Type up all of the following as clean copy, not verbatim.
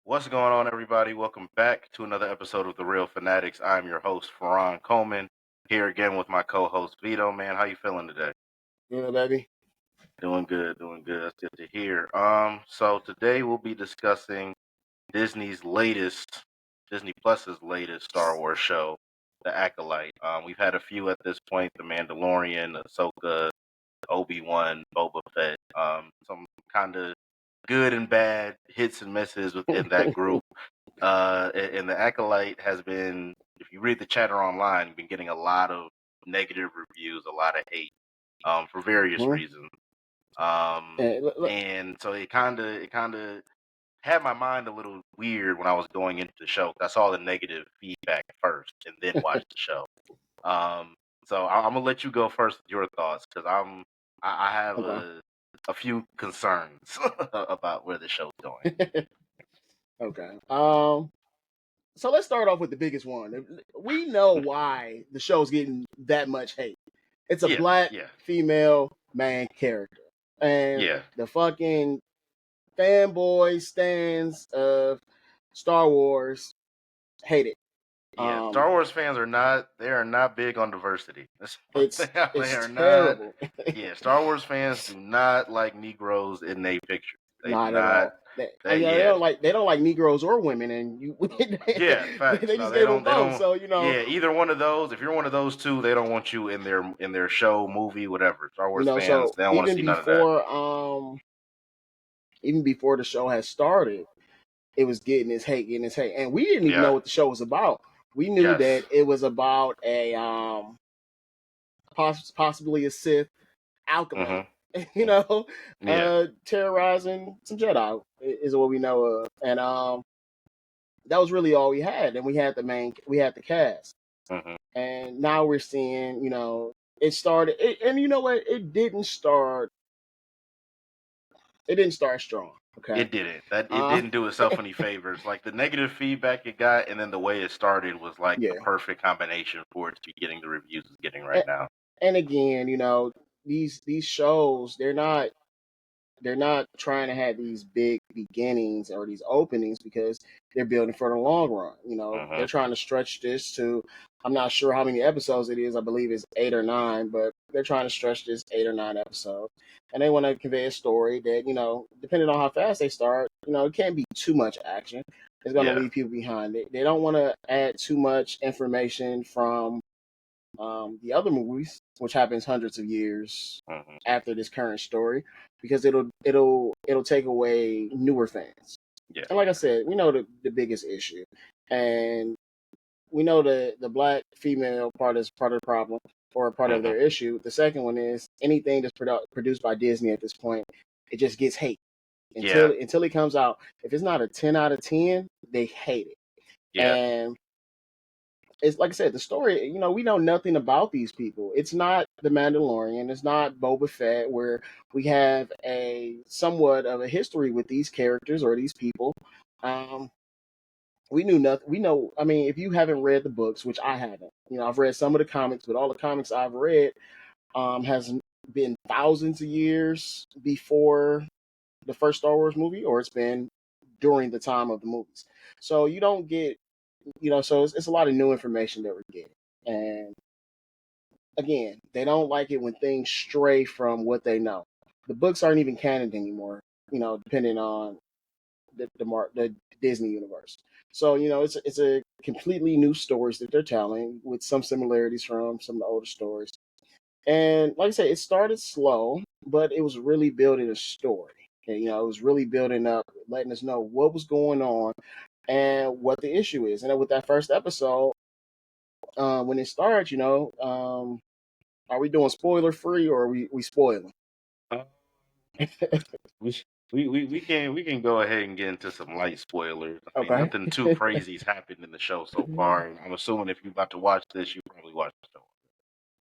What's going on, everybody? Welcome back to another episode of The Real Fanatics. I'm your host, Farron Coleman, here again with my co-host, Vito. Man, how you feeling today? Yeah, baby. Doing good, doing good. That's good to hear. So today we'll be discussing Disney Plus's latest Star Wars show, The Acolyte. We've had a few at this point: The Mandalorian, Ahsoka, Obi-Wan, Boba Fett. Some kind of good and bad hits and misses within that group. And the Acolyte has been, if you read the chatter online, you've been getting a lot of negative reviews, a lot of hate, for various Mhm. reasons. Look, And so it kind of had my mind a little weird when I was going into the show. I saw the negative feedback first and then watched the show. Um, so I'm gonna let you go first with your thoughts because I have okay. a few concerns about where the show's going. Okay. So let's start off with the biggest one. We know why the show's getting that much hate. It's a Yeah, black yeah, female main character, and yeah. the fucking fanboy stands of Star Wars hate it. Yeah, Um, Star Wars fans are not big on diversity. That's one it's thing. They it's are not. terrible. Yeah, Star Wars fans do not like Negroes in their picture. They do Not at not. all. That Yeah, yeah, they don't like Negroes or women, and yeah, facts. they No, just they gave them don't. They both. don't. So Yeah, either one of those. If you're one of those two, they don't want you in their show, movie, whatever. Star Wars fans, so they don't want to see none of that. even before the show had started, it was getting its hate, and we didn't even know Yeah. what the show was about. We knew Yes. that it was about a possibly a Sith Acolyte, Mhm. you know, Yeah. terrorizing some Jedi is what we know of, and that was really all we had. And we had the cast, Mhm. and now we're seeing, it started, and you know what, it didn't start strong. Okay. It didn't. It Uh, didn't do itself any favors. Like the negative feedback it got, and then the way it started was like the yeah. perfect combination for it to be getting the reviews it's getting right And, now. and again, these shows, they're not trying to have these big beginnings or these openings because they're building for the long run. They're Hmm. trying to stretch this to, I'm not sure how many episodes it is. I believe it's 8 or 9, but they're trying to stretch this 8 or 9 episodes. And they want to convey a story that, depending on how fast they start, it can't be too much action. It's going to Yeah. leave people behind. They don't want to add too much information from the other movies, which happens hundreds of years Hmm. after this current story, because it'll take away newer fans. Yeah. And like I said, we know the biggest issue, and we know the black female part is part of the problem or part of Hmm. their issue. The second one is anything that's produced by Disney at this point, it just gets hate Yeah. until it comes out. If it's not a 10 out of 10, they hate it. Yeah. And it's like I said, the story, we know nothing about these people. It's not The Mandalorian, it's not Boba Fett, where we have a somewhat of a history with these characters or these people. Um, we knew nothing. We know, I mean, if you haven't read the books, which I haven't, I've read some of the comics, but all the comics I've read has been thousands of years before the first Star Wars movie, or it's been during the time of the movies. So you don't get, so it's a lot of new information that we're getting. And again, they don't like it when things stray from what they know. The books aren't even canon anymore, depending on the Disney universe. So it's a completely new stories that they're telling with some similarities from some of the older stories. And like I said, it started slow, but it was really building a story. And, it was really building up, letting us know what was going on and what the issue is. And then with that first episode, when it starts, are we doing spoiler free or are we spoiling? Uh, we, we can go ahead and get into some light spoilers. I mean, Okay. nothing too crazy's happened in the show so far. And I'm assuming if you're about to watch this, you probably watched the show.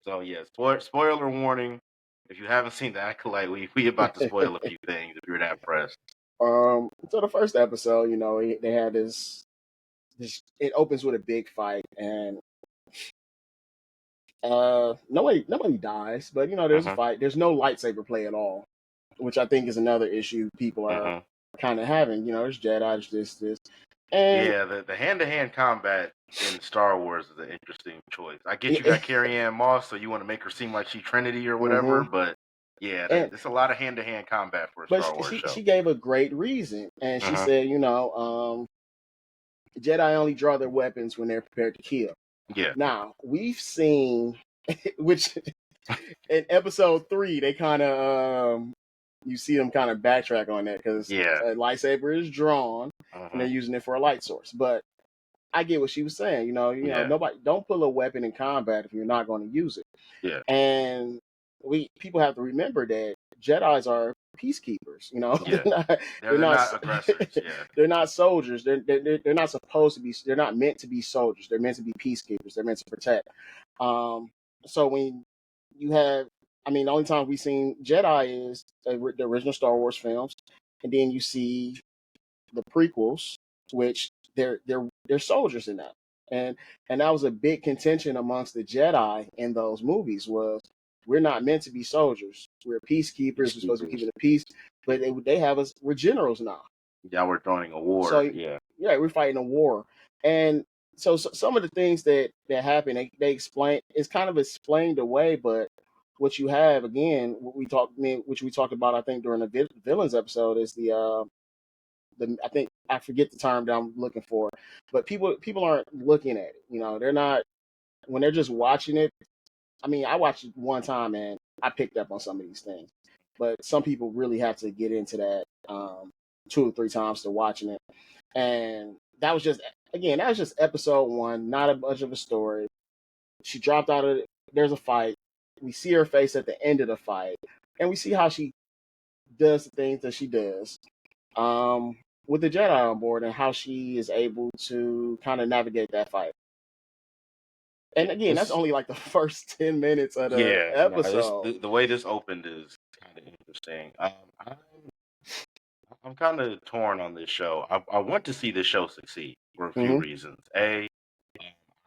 So yeah, spoiler warning. If you haven't seen the Acolyte, we about to spoil a few things if you're that pressed. So the first episode, they had this. It opens with a big fight, and nobody dies, but there's a Hmm. fight. There's no lightsaber play at all, which I think is another issue people are Hmm. kind of having. There's Jedi, there's this, and Yeah, the hand to hand combat in Star Wars is an interesting choice. I get you got Carrie Ann Moss, so you want to make her seem like she Trinity or whatever, hmm but yeah, and there's a lot of hand to hand combat for a but Star she, Wars she show. she gave a great reason, and she Hmm. said, Jedi only draw their weapons when they're prepared to kill. Yeah, Now we've seen, which in episode 3 they kind of you see them kind of backtrack on that because yeah, a lightsaber is drawn and hmm, they're using it for a light source. But I get what she was saying. yeah, Nobody don't pull a weapon in combat if you're not going to use it. yeah, And we people have to remember that Jedi's are peacekeepers. yeah. They're They're not not aggressors. Yeah, they're not soldiers. They're not supposed to be. They're not meant to be soldiers. They're meant to be peacekeepers. They're meant to protect. Um, so when you have, I mean, the only time we've seen Jedi is the original Star Wars films, and then you see the prequels, which they're soldiers in that, and and that was a big contention amongst the Jedi in those movies was we're not meant to be soldiers. We're peacekeepers. We're supposed to be peacekeepers. keeping the peace, but they have us. We're generals now. Yeah, we're joining a war. So Yeah, yeah, we're fighting a war, and so some of the things that happen, they explain. It's kind of explained away, but what you have again, which we talked about, I think during the villains episode, is the I think I forget the term that I'm looking for, but people aren't looking at it. They're not when they're just watching it. I mean, I watched it one time and I picked up on some of these things, but some people really have to get into that 2 or 3 times to watching it. And that was just episode 1, not a much of a story. She dropped out of it. There's a fight. We see her face at the end of the fight, and we see how she does the things that she does um, with the Jedi on board and how she is able to kind of navigate that fight. yeah. And again, that's This, only like the first 10 minutes of the yeah, no, this episode. the way this opened is kind of interesting. I'm kind of torn on this show. I want to see this show succeed for a few hmm reasons. Um,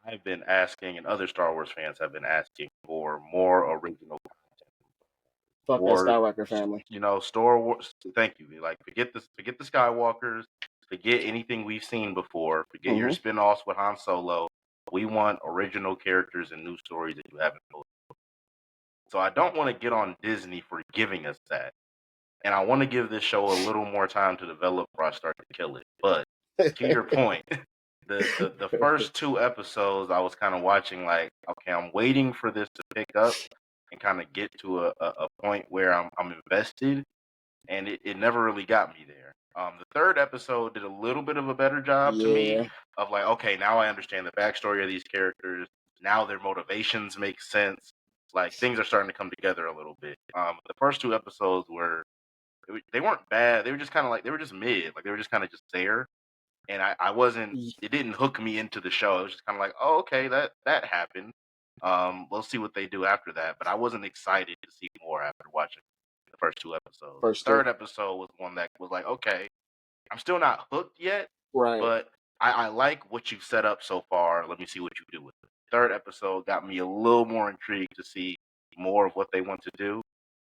I've been asking, and other Star Wars fans have been asking for more original content, Fuck that more, Skywalker family. Star Wars. Thank you. Like, forget the Skywalkers, forget anything we've seen before, forget your hmm spin-offs with Han Solo. We want original characters and new stories that you haven't told. So I don't want to get on Disney for giving us that. And I want to give this show a little more time to develop before I start to kill it. But to your point, the first 2 episodes I was kind of watching like, okay, I'm waiting for this to pick up and kind of get to a point where I'm invested, and it never really got me there. The third episode did a little bit of a better job to me Yeah. of like, okay, now I understand the backstory of these characters. Now their motivations make sense. Like things are starting to come together a little bit. The first 2 episodes were they weren't bad. They were just kind of like they were just mid. Like they were just kind of just there, and I wasn't. It didn't hook me into the show. It was just kind of like, oh, okay, that happened. We'll see what they do after that. But I wasn't excited to see more after watching the first 2 episodes. First two. Third episode was one that was like, okay, I'm still not hooked yet, Right. but I like what you've set up so far. Let me see what you do with it. Third episode got me a little more intrigued to see more of what they want to do.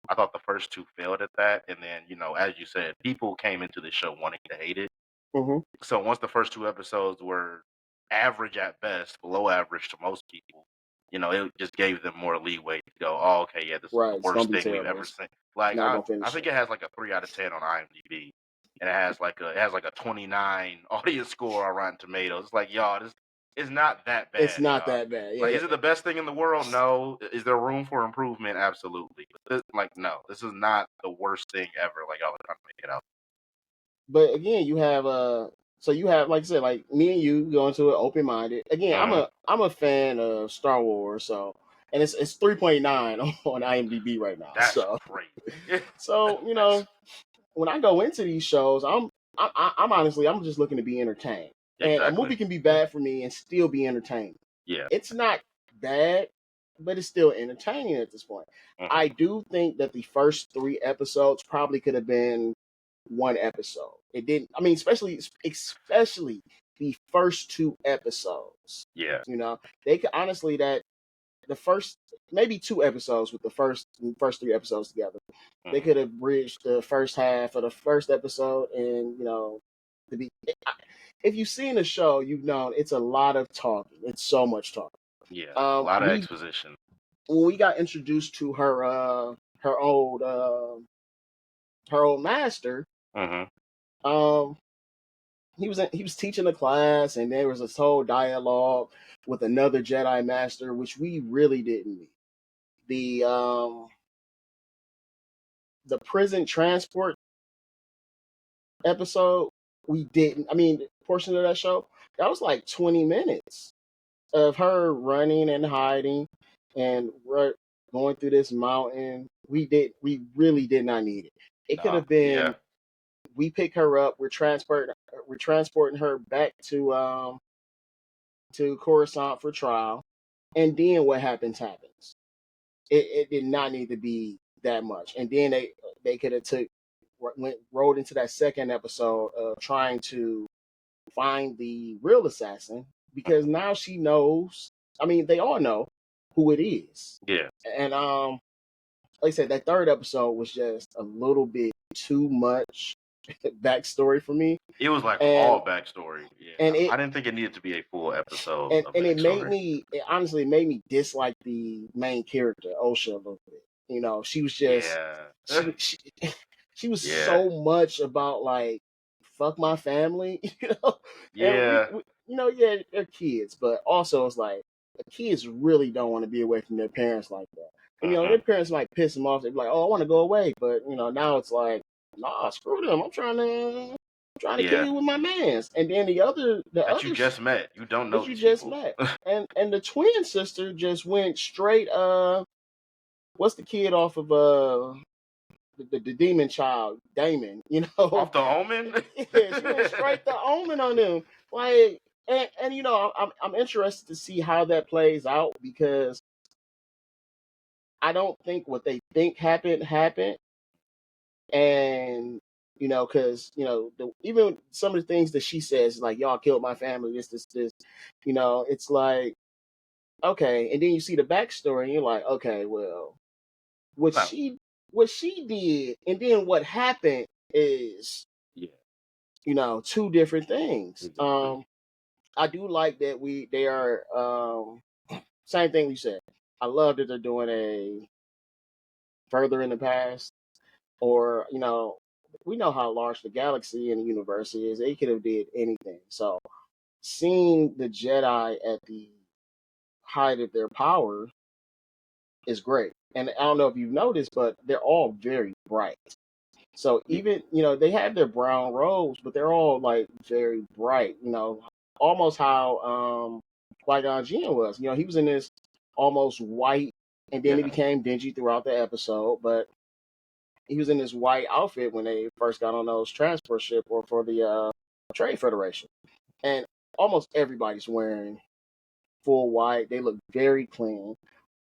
I thought the first 2 failed at that, and then as you said, people came into the show wanting to hate it. hmm So once the first 2 episodes were average at best, below average to most people, it just gave them more leeway to go, oh, okay, yeah, this is Right. the It's gonna worst be thing we've terrible. ever It's seen. Like not I, gonna I finish think it. it has like a 3 out of 10 on IMDb, and it has like a 29 audience score on Rotten Tomatoes. It's like, y'all, this is not that It's bad, not y'all. that bad. Like, Yeah. is it the best thing in the world? No. Is there room for improvement? Absolutely. But like, no, this is not the worst thing ever. Like y'all are trying to make it out. But again, you have so you have, like I said, like me and you go into it open minded. Again, Uh-huh. I'm a fan of Star Wars, so and it's 3.9 on IMDb right now. That's crazy. So That's when I go into these shows, I'm honestly I'm just looking to be entertained. And a exactly. movie can be bad for me and still be entertaining. Yeah. It's not bad, but it's still entertaining at this point. Hmm. I do think that the first 3 episodes probably could have been one episode. It didn't. I mean, especially the first 2 episodes. Yeah. They could honestly that the first maybe 2 episodes with the first first three episodes together. They Mhm. could have bridged the first half of the first episode, and to be. If you've seen the show, you've known it's a lot of talking. It's so much talking. Yeah, a lot of We exposition. when we got introduced to her old her old master, Mhm. um, he was teaching a class, and there was this whole dialogue with another Jedi master, which we really didn't need. The prison transport episode, we didn't. I mean, portion of that show that was like 20 minutes of her running and hiding and going through this mountain. We really did not need it. It could Nah. have been Yeah. we pick her up, we're transporting her back to Coruscant for trial, and then what happens. It did not need to be that much. And then they could have rolled into that second episode of trying to find the real assassin, because Mhm. now she knows. I mean, they all know who it is. Yeah. And like I said, that third episode was just a little bit too much backstory for me, It was like and all backstory. Yeah, and I it didn't think it needed to be a full episode and of and backstory. it honestly made me dislike the main character Osha a little bit. She was just Yeah. she she, she was Yeah. so much about like fuck my family, and Yeah. yeah, they're kids, but also it's like the kids really don't want to be away from their parents like that. And their Mhm. parents might piss them off. They're like, "Oh, I want to go away," but now it's like, "Nah, screw them. I'm trying to kick Yeah. it with my mans." And then the That you other just met. You don't know that you these just people. met. And the twin sister just went straight what's the kid off of the demon child, Damon, Off the Omen. yeah, she went straight to Omen on him. Like and I'm interested to see how that plays out, because I don't think what they think happened. And because even some of the things that she says, like, y'all killed my family, this, it's like, okay. And then you see the backstory, and you're like, okay, well, what No. she what she did, and then what happened is Yeah. two different things. Exactly. I do like that they are same thing you said. I love that they're doing a further in the past, or we know how large the galaxy and the universe is. They could have did anything. So seeing the Jedi at the height of their power is great. And I don't know if you've noticed, but they're all very bright. So Yeah. even they have their brown robes, but they're all like very bright. Almost how Qui-Gon Jinn was. He was in this almost white, and then he Yeah. became dingy throughout the episode. But he was in this white outfit when they first got on those transport ship or for the Trade Federation, and almost everybody's wearing full white. They look very clean.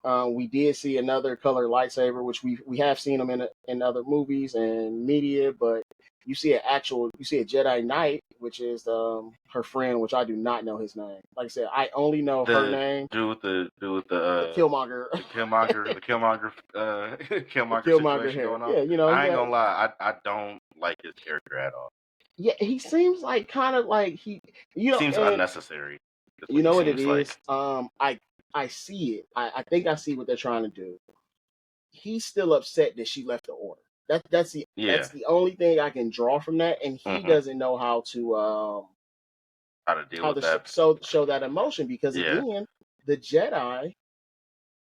We did see another color lightsaber, which we have seen them in other movies and media, but you see a Jedi Knight, which is her friend, which I do not know his name. Like I said, I only know her The name, do with the Killmonger, the Killmonger Killmonger situation hair. going on. Yeah, he I ain't got. gonna lie, I don't like his character at all. Yeah, he seems like kind of like Seems and unnecessary. Is you what he know what it seems like. is. I see it. I think I see what they're trying to do. He's still upset that she left the order. That's Yeah. the only thing I can draw from that, and he Mhm. doesn't know How to deal how with to that. show that emotion, because Yeah. again, the Jedi,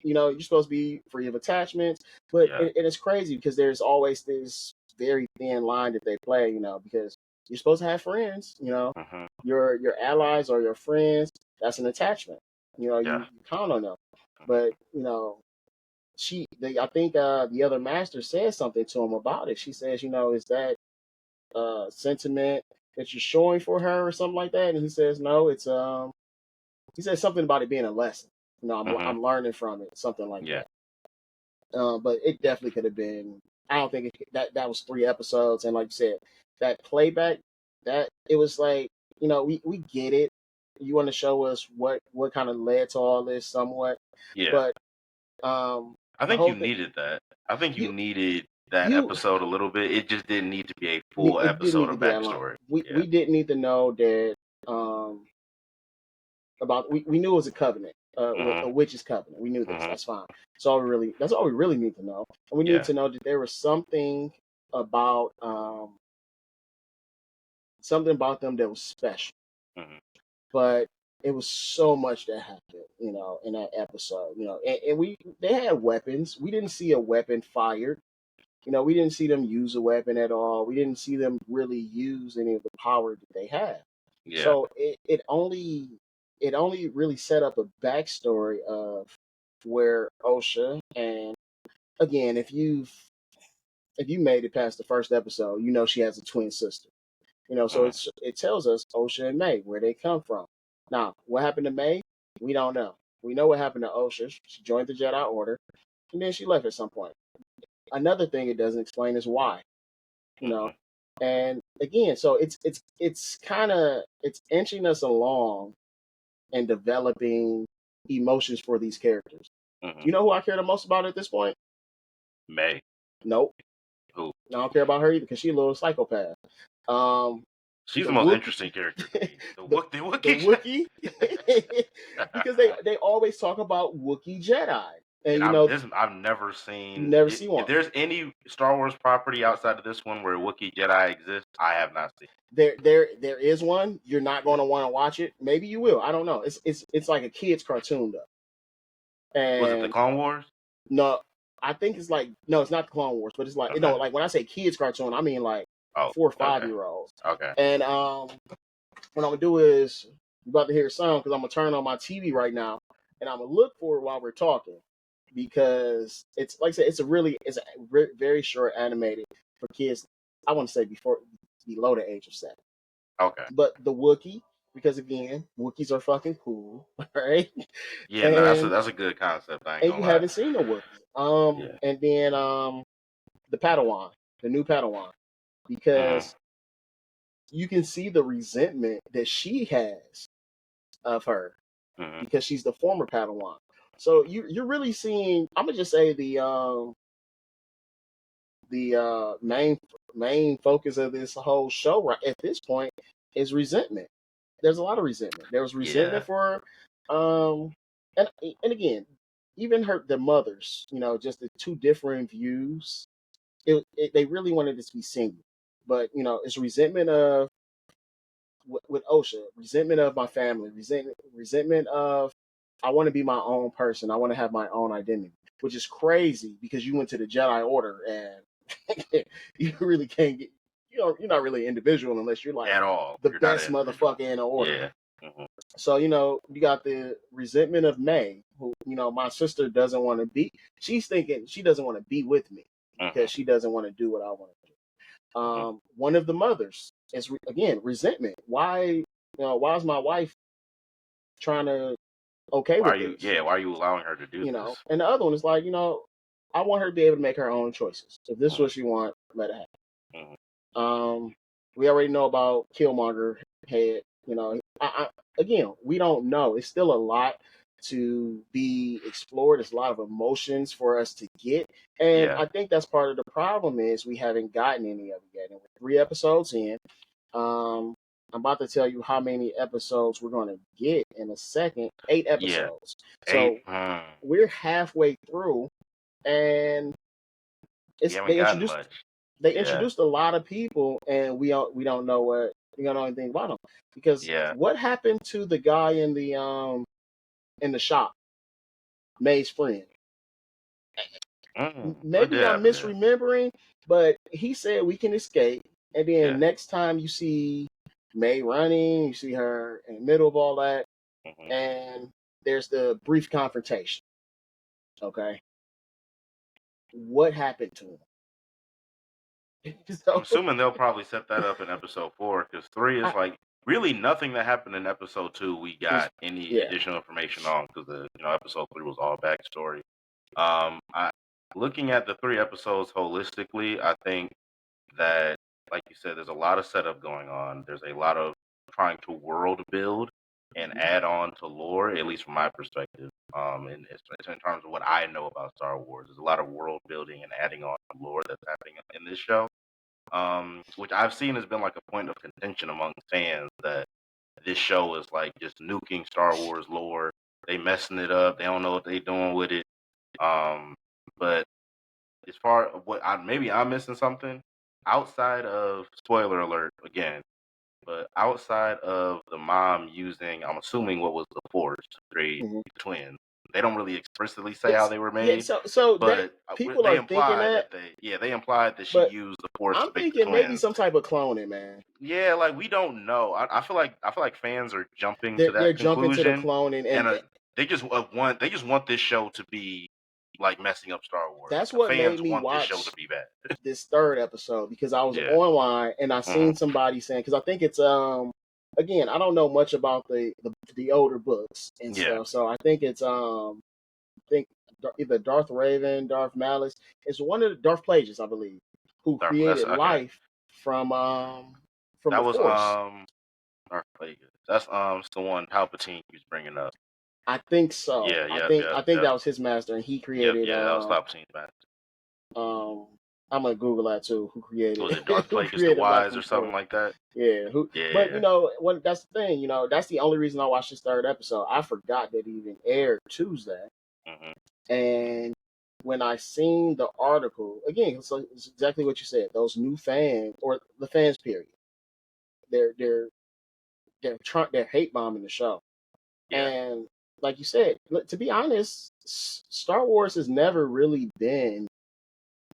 you're supposed to be free of attachments, but Yeah. it's crazy because there's always this very thin line that they play, because you're supposed to have friends, Mhm. your allies or your friends. That's an attachment. Yeah. You count on them, Mhm. but I think the other master said something to him about it. She says, is that sentiment that you're showing for her or something like that? And he says, no, it's he says something about it being a lesson. Mhm. I'm learning from it, something like Yeah. that. But it definitely could have been. I don't think that was 3 episodes, and like you said, that playback, that it was like, we get it. You want to show us what kind of led to all this, somewhat, Yeah. but I the think you whole thing. needed that. I think you You needed that you episode a little bit. It just didn't need to be a full it didn't episode need to of be that long. backstory. We Yeah. we didn't need to know that um about we knew it was a covenant, a Mhm. witch's covenant. We knew this. Mhm. That's fine. That's all we really need to know. And we need Yeah. to know that there was about something about them that was special. Mhm. But it was so much that happened, in that episode, and they had weapons. We didn't see a weapon fired. We didn't see them use a weapon at all. We didn't see them really use any of the power that they had. Yeah. So it only really set up a backstory of where OSHA, and again, if you made it past the first episode, she has a twin sister. So Mhm. it tells us OSHA and May, where they come from. Now, what happened to May? We don't know. We know what happened to OSHA. She joined the Jedi Order, and then she left at some point. Another thing it doesn't explain is why. You know, Mhm. and again, so it's inching us along and developing emotions for these characters. Mhm. You know who I care the most about at this point? May. Nope. Who? I don't care about her either because she's a little psychopath. Um, She's the the most Wookiee, interesting character to me. The the Wook. The the Wookiee. Wookiee, because they always talk about Wookiee Jedi, and And I've never you seen never it. see If one. there's any Star Wars property outside of this one where Wookiee Jedi exists, I have not seen. There is one. You're not going to want to watch it. Maybe you will. I don't know. It's like a kids cartoon though, Was it the and Clone Wars? no, I think it's like no, it's not the Clone Wars, but it's like Okay. like when I say kids cartoon, I mean like Oh. 4 or 5 Okay. year olds. Okay. And what I'm gonna do is you're about to hear a sound because I'm gonna turn on my TV right now, and I'm gonna look for it while we're talking because it's like I said, it's a very short animated for kids. I want to say below the age of 7. Okay. But the Wookiee, because again, Wookiees are fucking cool, right? Yeah. No, And that's a good concept. I ain't and gonna you lie. haven't seen a Wookiee. Yeah. And then the Padawan, the new Padawan, Mhm. because you can see the resentment that she has of her Mhm. because she's the former Padawan. So you're really seeing. I'm gonna just say the main focus of this whole show right at this point is resentment. There's a lot of resentment. There was resentment Yeah. for um and and again, even the mothers, just the two different views. They really wanted this to be single, but it's resentment of with OSHA, resentment of my family, resentment of I want to be my own person. I want to have my own identity, which is crazy because you went to the Jedi Order and you really can't get. You're not really individual unless you're like At all. the You're not best an individual. motherfucker in the order. Yeah. Mhm. So you got the resentment of May, who my sister doesn't want to be. She's thinking she doesn't want to be with me Mhm. because she doesn't want to do what I want to do. Mhm. One of the mothers is again resentment. Why is my wife trying to okay Why are with you? this? Yeah. Why are you allowing her to do this? And the other one is like, I want her to be able to make her own choices. If this is Mhm. what she wants, let it happen. Mhm. We already know about Killmonger head. Again, we don't know. It's still a lot to be explored. There's a lot of emotions for us to get, and Yeah. I think that's part of the problem is we haven't gotten any of it yet. And we're 3 episodes in. Um, I'm about to tell you how many episodes we're going to get in a second. 8 Yeah. episodes. 8. So we're halfway through, and You it's haven't they gotten introduced much. they Yeah. introduced a lot of people, and we don't know what we don't know anything about them because Yeah. what happened to the guy in the shop, May's friend? What did Maybe I'm happen there? misremembering, but he said we can escape, and then Yeah. next time you see May running, you see her in the middle of all that, Mhm. and there's the brief confrontation. Okay, what happened to him? I'm So assuming they'll probably set that up in episode 4 because 3 I is like really nothing that happened in episode 2. We was got any yeah additional information on because episode 3 was all backstory. I looking at the 3 episodes holistically, I think that like you said, there's a lot of setup going on. There's a lot of trying to world build. and Mhm. add on to lore, at least from my perspective. And it's in terms of what I know about Star Wars, there's a lot of world building and adding on to lore that's happening in this show. Which I've seen has been like a point of contention among fans that this show is like just nuking Star Wars lore. They messing it up. They don't know what they doing with it. Um, but as far as what maybe I'm missing something outside of spoiler alert again, but outside of the mom using, I'm assuming what was the Force to create Mhm. the twins. They don't really explicitly say how Yes, they were yeah. made, So that but people they are thinking implied that, that they implied that she but used the Force to I'm make the thinking maybe twins. some type of cloning, man. Yeah, like we don't know. I feel like fans are jumping to They're that jumping to the conclusion, cloning, and and they just want this show to be like messing up Star Wars. Like that's the what made fans me want this show to watch be bad. this third episode because I was Yeah. online and I Hmm. seen somebody saying, because I think it's again, I don't know much about the older books and Yeah. stuff, so I think it's I think either Darth Raven, Darth Malice, it's one of the Darth Plagueis, I believe, who That's created okay. life from the That was Force. Darth Plagueis. That's it's the one Palpatine keeps bringing up. I think so. Yeah. Yep. Yep. I think Yep. that was his master, and he Yep. created Yeah. That was Palpatine's master. um I'm gonna Google that too. Who created Was it Darth who Plagueis the created life Wise from or the something Force? like that? Yeah, who? But Yeah. when that's the thing, that's the only reason I watched this third episode. I forgot that it even aired Tuesday, Hmm. and when I seen the article again, so it's exactly what you said. Those new fans or the fans, period. They're they're they're hate bombing the show, Yeah. and like you said, to be honest, Star Wars has never really been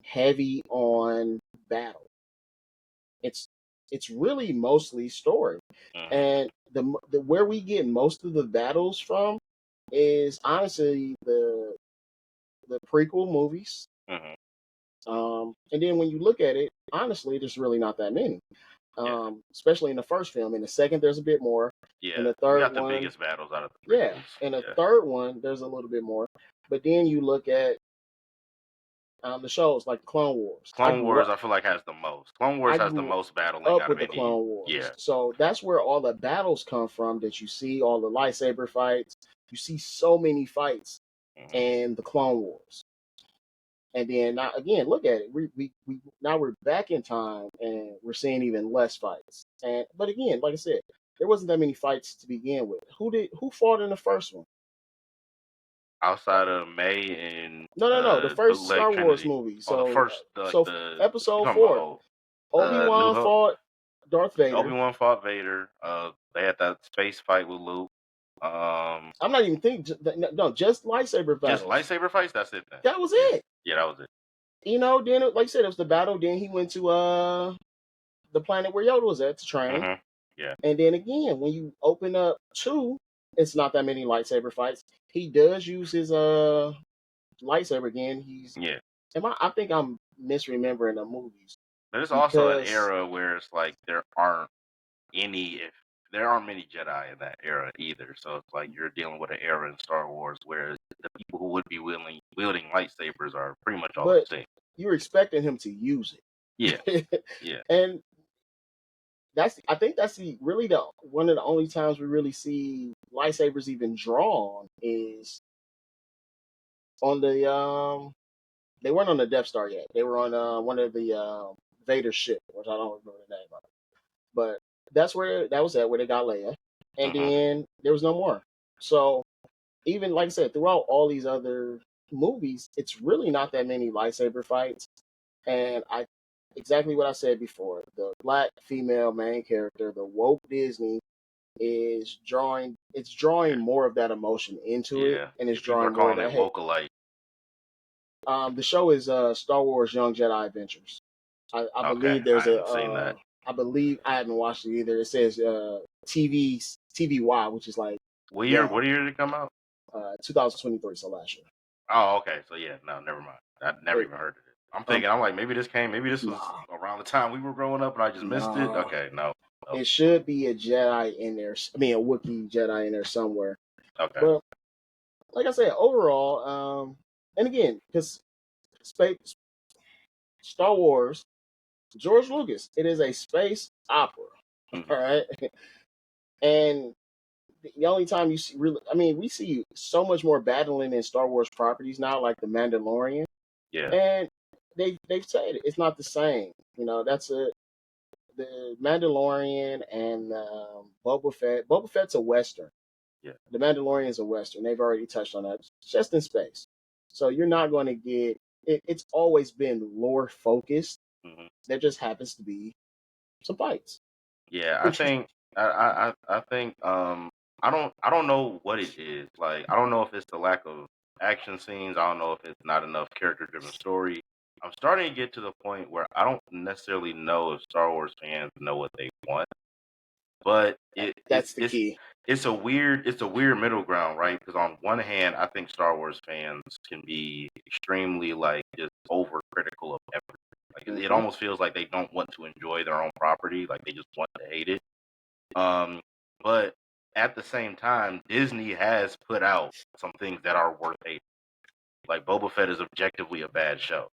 heavy on battle. It's it's really mostly story, Hmm. and the where we get most of the battles from is honestly the prequel movies. Hmm. And then when you look at it, honestly, there's really not that many. Yeah. Especially in the first film. In the second, there's a bit more. In Yeah. the We third got the one, biggest battles out of the yeah. prequels. In the Yeah. third one, there's a little bit more. But then you look at the shows like Clone Wars. Clone Wars, I feel like has the most. Clone Wars I has the grew most battling up out of with the any. Clone Wars. Yeah. So that's where all the battles come from that you see, all the lightsaber fights. You see so many fights Hmm. in the Clone Wars. And then now again, look at it. We now we're back in time and we're seeing even less fights. And but again, like I said, there wasn't that many fights to begin with. Who fought in the first one? Outside of May and No. The first Bootleg Star Wars Trinity. movie. Oh, the So first like so the you episode talking about 4, Obi New Wan Hope. fought Darth Obi Vader. Wan fought Vader. They had that space fight with Luke. Um, I'm not even thinking. No, just lightsaber just battles. lightsaber fights. That's it then. That was Yeah, it. yeah, that was it. Then like I said, it was the battle. Then he went to the planet where Yoda was at to train. Hmm. Yeah, And then again, when you open up 2, it's not that many lightsaber fights. He does use his lightsaber again. yeah. I think I'm misremembering the movies But it's also an because era where it's like if there aren't many Jedi in that era either. So it's like you're dealing with an era in Star Wars where the people who would be wielding lightsabers are pretty much all but extinct. you're expecting him to use Yeah, it. yeah, And I think that's really the one of the only times we really see lightsabers even drawn is on the they weren't on the Death Star yet. They were on one of the Vader ship, which I don't remember the name of. But that's where that was at where they got Leia, and hmm, then there was no more. So even like I said, throughout all these other movies, it's really not that many lightsaber fights. And I exactly what I said before. The black female main character, the woke Disney, is drawing. It's drawing yeah, more of that emotion into it, yeah. and it's If people are drawing more of calling that it hate. Acolyte, The show is Star Wars Young Jedi Adventures. I okay, believe I there's haven't seen that. I believe I haven't watched it either. It says TVY, which is like What year? young, What year did it come out? 2023, so last year. Oh, okay. So yeah, no, never mind. I never It, even heard of it. I'm um, thinking, I'm like, maybe this was nah, around the time we were growing up and I just missed it. nah. Okay, no, no. It should be a Jedi in there. I mean, a Wookiee Jedi in there somewhere. Okay. But like I said, overall, and again, because space Star Wars, George Lucas, it is a space opera. Hmm. All right, and the only time you see really, I mean, we see so much more battling in Star Wars properties now, like the Mandalorian, Yeah, and they've said it, it's not the same. You know, that's a the Mandalorian and Boba Fett. Boba Fett's a Western. yeah. The Mandalorian is a Western. They've already touched on that. It's just in space, so you're not going to get. It's always been lore focused. Hmm. There just happens to be some fights, Yeah, I which think I think I don't know what it is. Like I don't know if it's the lack of action scenes. I don't know if it's not enough character driven story. I'm starting to get to the point where I don't necessarily know if Star Wars fans know what they want, but that's the key. it's a weird middle ground, right? Because on one hand, I think Star Wars fans can be extremely like just overcritical of everything. Like it Hmm. almost feels like they don't want to enjoy their own property, like they just want to hate it. Um, but at the same time, Disney has put out some things that are worth hating. Like Boba Fett is objectively a bad show.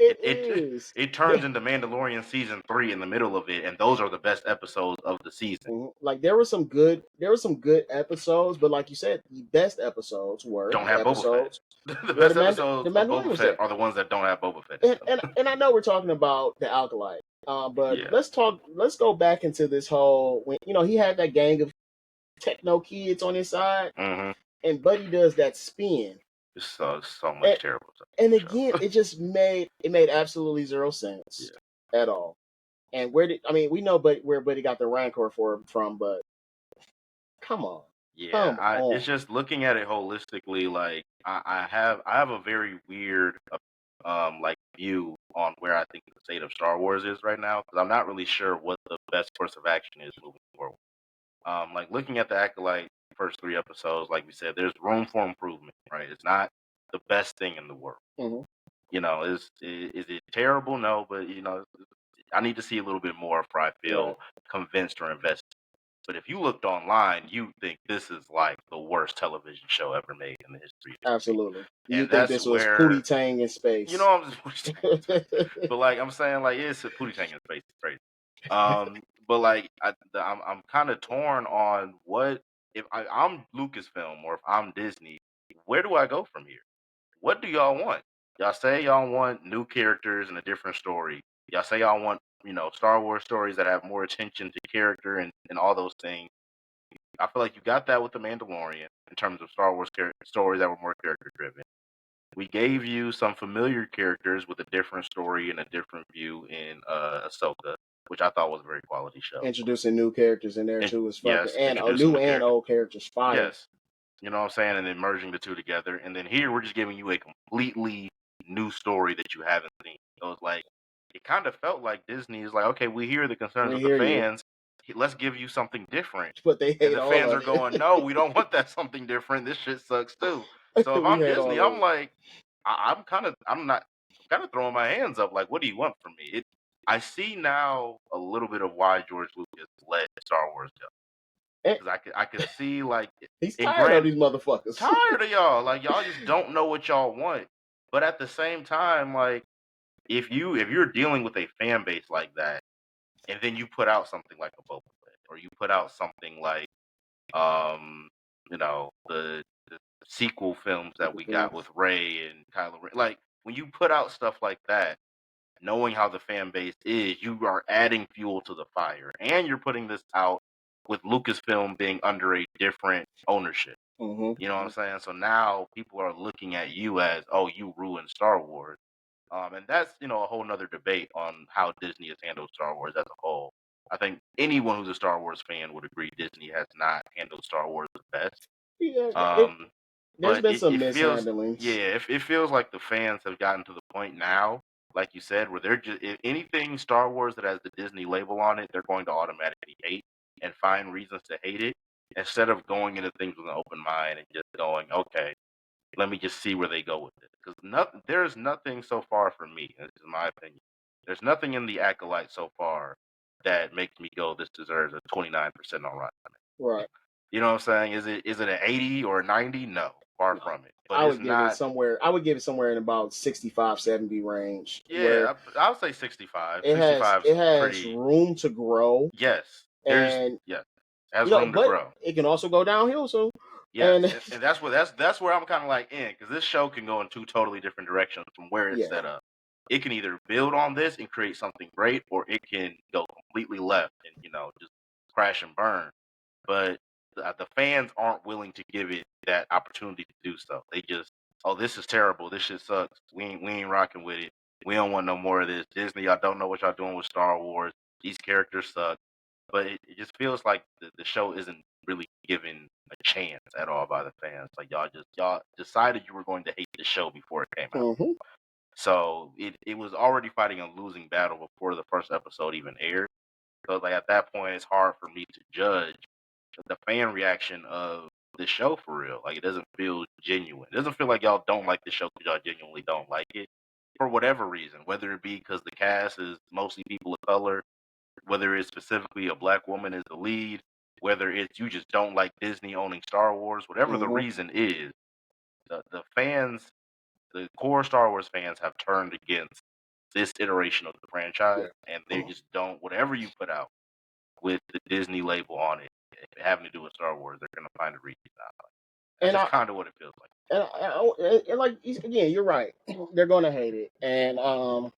It It is. it turns into Mandalorian season 3 in the middle of it, and those are the best episodes of the season. Mhm. Like there were some good episodes, but like you said, the best episodes were Don't the have Boba Fett. episodes The where best the episodes of Mandalorian Boba was Fett there. are the ones that don't have Boba Fett in And, them. and I know we're talking about the Acolyte, but Yeah. let's go back into this whole when he had that gang of techno kids on his side, Hmm. and Buddy does that spin, So much and terrible stuff in and the again show. it just made absolutely zero sense Yeah. at all. And where did I mean we know but where Buddy got the Rancor from, but come on, Yeah, come I on. it's just looking at it holistically. Like I have a very weird like view on where I think the state of Star Wars is right now because I'm not really sure what the best course of action is moving forward. Like looking at the Acolyte first 3 episodes, like we said, there's room for improvement. Right, it's not the best thing in the world. Hmm. Is it terrible? No, but I need to see a little bit more before I Right. feel convinced or invested. But if you looked online, you think this is like the worst television show ever made in the history of TV. Absolutely. You And think that's this was Pootie where Tang in you space? know I'm just but like I'm saying like it's a Pootie Tang in space, it's crazy. But like I'm kind of torn on what if I'm Lucasfilm or if I'm Disney, where do I go from here? What do y'all want? Y'all say y'all want new characters and a different story. Y'all say y'all want, Star Wars stories that have more attention to character and all those things. I feel like you got that with The Mandalorian in terms of Star Wars stories that were more character driven. We gave you some familiar characters with a different story and a different view in Ahsoka, which I thought was a very quality show. Introducing new characters in there And too is fucking yes, and introducing new new and characters. old characters fire. Yes. You know what I'm saying? And then merging the two together. And then here we're just giving you a completely new story that you haven't seen. So it's like, it kind of felt like Disney is like, okay, we hear the concerns We of the hear you, fans. Let's give you something different. but they And hate the all fans of are going, it. no, we don't want that something different. This shit sucks too. So if We I'm hate Disney, all of I'm it. like, I'm kind of throwing my hands up. Like, what do you want from me? I see now a little bit of why George Lucas let Star Wars go. And Because I could see like he's in tired of grand these motherfuckers. tired of y'all. Like y'all just don't know what y'all want. But at the same time, like if you're dealing with a fan base like that, and then you put out something like a Boba Fett, or you put out something like um, the sequel films that we got with Ray and Kylo Ren. Like when you put out stuff like that, knowing how the fan base is, you are adding fuel to the fire, and you're putting this out with Lucasfilm being under a different ownership. Mm-hmm. You know what I'm saying? So now people are looking at you as, oh, you ruined Star Wars. And that's, a whole nother debate on how Disney has handled Star Wars as a whole. I think anyone who's a Star Wars fan would agree Disney has not handled Star Wars the best. Yeah, Um, there's but been it some feels, yeah, mishandlings. it feels like the fans have gotten to the point now, like you said, where they're just if anything Star Wars that has the Disney label on it, they're going to automatically hate and find reasons to hate it instead of going into things with an open mind and just going, okay, let me just see where they go with it. Because there's nothing so far for me. This is my opinion. There's nothing in the Acolyte so far that makes me go, this deserves a 29% on Rotten Right. Tomatoes. You know what I'm saying? Is it an 80 or a 90? No, far No. from it. But it's not. I would give it somewhere in about 65, 70 range where Yeah, I would say 65. it has 65's it has pretty. room to grow, Yes, there's and yes. Has room to but grow. it can also go downhill. So, Yes, and and that's where I'm kind of like in, because this show can go in two totally different directions from where it's yeah, set up. It can either build on this and create something great, or it can go completely left and just crash and burn. But the fans aren't willing to give it that opportunity to do so. They just, oh, this is terrible. This shit sucks. We ain't rocking with it. We don't want no more of this. Disney, y'all don't know what y'all doing with Star Wars. These characters suck. But it just feels like the show isn't really given a chance at all by the fans. Like y'all decided you were going to hate the show before it came out. hmm So it was already fighting a losing battle before the first episode even aired. So like at that point, it's hard for me to judge the fan reaction of the show for real. Like it doesn't feel genuine. It doesn't feel like y'all don't like the show because y'all genuinely don't like it for whatever reason. Whether it be because the cast is mostly people of color, whether it's specifically a black woman as the lead, whether it's you just don't like Disney owning Star Wars, whatever the hmm reason is, the fans, the core Star Wars fans have turned against this iteration of the franchise, yeah. and they just don't, whatever you put out with the Disney label on it, having to do with Star Wars, they're gonna find a reason out. That's And just I kind of what it feels like. and like again, you're right. They're gonna hate it, and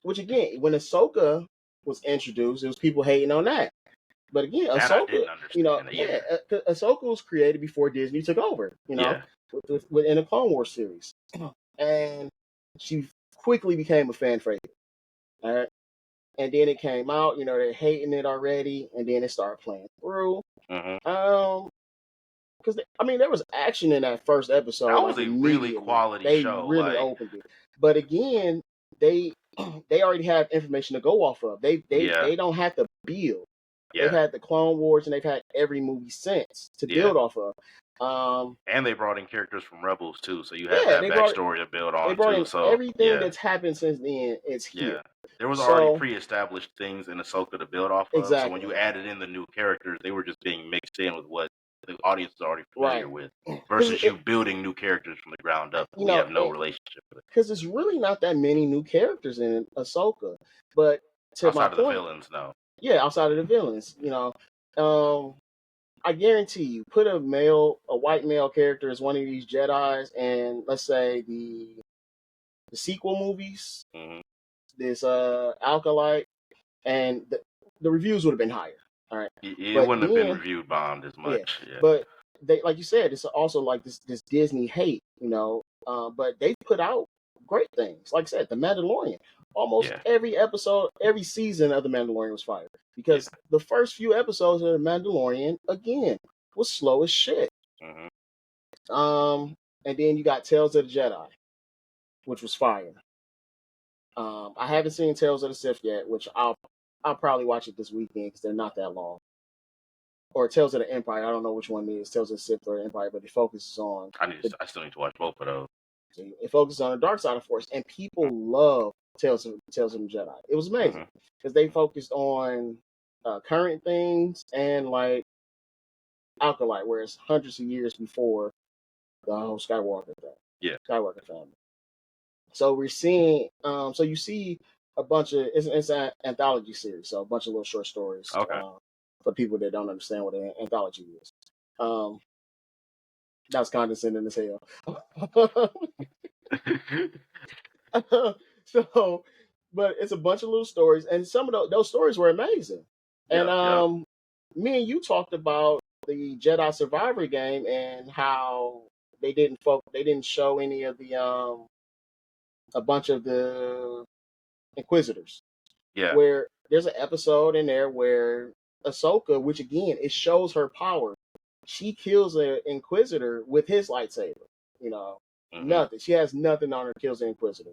which again, when Ahsoka was introduced, it was people hating on that. But again, That I Ahsoka, didn't understand either. Ahsoka was created before Disney took over. Yeah. Within the Clone Wars series, and she quickly became a fan favorite. All right, and then it came out. They're hating it already, and then it started playing through. Hmm. Um, because I mean, there was action in that first episode, That was like a really immediately. quality They show. really Like, opened it, but again, they they already have information to go off of. yeah, They don't have to build. They've yeah, had the Clone Wars and they've had every movie since to yeah. build off of. Um, And they brought in characters from Rebels too, so you have yeah, that backstory to build they on brought too. in So everything yeah, that's happened since then. It's here. yeah. There was already So pre-established things in Ahsoka to build off of. So when exactly you added in the new characters, they were just being mixed in with what the audience is already familiar right with, because versus you building new characters from the ground up that you we know have no relationship with because it's really not that many new characters in Ahsoka. But to my outside of the point, villains. No. yeah, outside of the villains, I guarantee you, put a white male character as one of these Jedi's, and let's say the sequel movies, Hmm. this Acolyte, and the reviews would have been higher. All right, It but wouldn't have been then reviewed bombed as yeah, much. Yeah, but they like you said, it's also like this Disney hate, but they put out great things. Like I said, The Mandalorian. Almost yeah, every episode, every season of The Mandalorian was fired yeah. because the first few episodes of The Mandalorian again was slow as shit. Hmm. Um, and then you got Tales of the Jedi, which was fire. I haven't seen Tales of the Sith yet, which I'll probably watch it this weekend because they're not that long. Or Tales of the Empire. I don't know which one it is, Tales of the Sith or Empire, but it focuses on the I still need to watch both of those. it focuses on the dark side of the Force, and people love Tales of the Jedi. It was amazing Hmm. because they focused on current things and like Acolyte, where it's hundreds of years before the whole Skywalker thing, Yeah. Skywalker family. So we're seeing, so you see a bunch of it's an anthology series, so a bunch of little short stories Okay. for people that don't understand what an anthology is. Um, that's condescending as hell. So, but it's a bunch of little stories, and some of those stories were amazing. And Yeah. Yeah. me and you talked about the Jedi Survivor game and how they didn't show any of the a bunch of the Inquisitors. Yeah. Where there's an episode in there where Ahsoka, which again it shows her power, she kills an Inquisitor with his lightsaber. You know, Hmm. nothing. She has nothing on her. Kills the Inquisitor.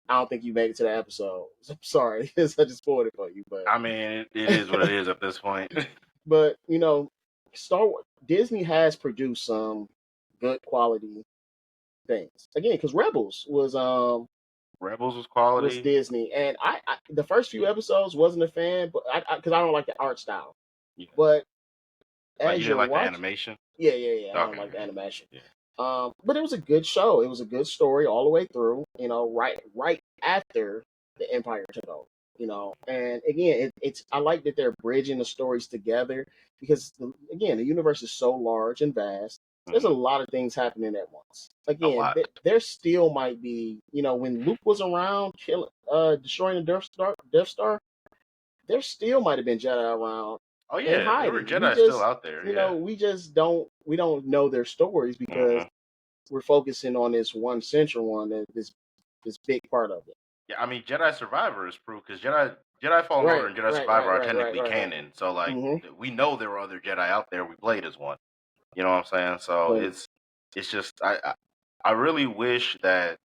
I don't think you made it to the episode. I'm sorry, because I just spoiled it for you. I mean, it is what it is at this point. But Star Wars, Disney has produced some good quality things. Again, because Rebels Rebels was was quality. Disney, and I the first few episodes wasn't a fan, but because I don't like the art style. Yeah. But Like you as didn't you're like the watching, animation. yeah, I don't Okay. like the animation. Yeah. But it was a good show. It was a good story all the way through. Right after the Empire took over. And again, it's I like that they're bridging the stories together because again, the universe is so large and vast. There's a Hmm. lot of things happening at once. A Again, lot. there still might be, when Luke was around, killing, destroying the Death Star, there still might have been Jedi around Oh and yeah, there were hiding. We Jedi still just, out there. Yeah. we just don't know their stories because Hmm. we're focusing on this one central one, this big part of it. Yeah, I mean Jedi Survivor is proof because Jedi Fallen Order Right, and Jedi right, Survivor right, are right, right, technically right, right. canon. So like hmm we know there were other Jedi out there. We played as one. You know what I'm saying? So But it's just I really wish that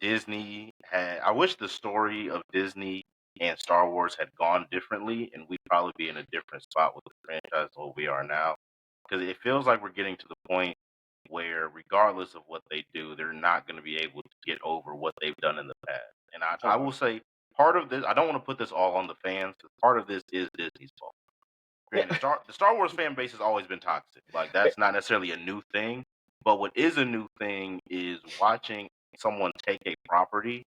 Disney had. I wish the story of Disney and Star Wars had gone differently, and we'd probably be in a different spot with the franchise than what we are now. Because it feels like we're getting to the point where, regardless of what they do, they're not going to be able to get over what they've done in the past. And I okay, will say, part of this, I don't want to put this all on the fans. 'Cause part of this is Disney's fault. yeah, Granted, the Star Wars fan base has always been toxic. Like that's not necessarily a new thing. But what is a new thing is watching someone take a property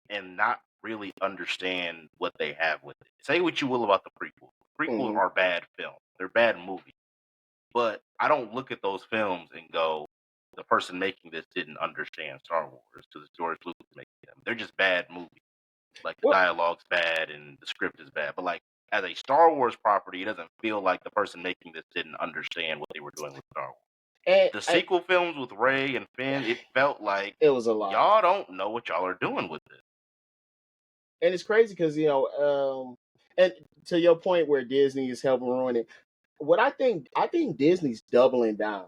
and not really understand what they have with it. Say what you will about the prequels. Prequels hmm are bad films. They're bad movies. But I don't look at those films and go, the person making this didn't understand Star Wars because George Lucas making them. They're just bad movies. Like the well, dialogue's bad and the script is bad. But like as a Star Wars property, it doesn't feel like the person making this didn't understand what they were doing with Star Wars. and The sequel films with Rey and Finn, it felt like it was a lot, y'all don't know what y'all are doing with this. and it's crazy because and to your point where Disney is helping ruin it. What I think Disney's doubling down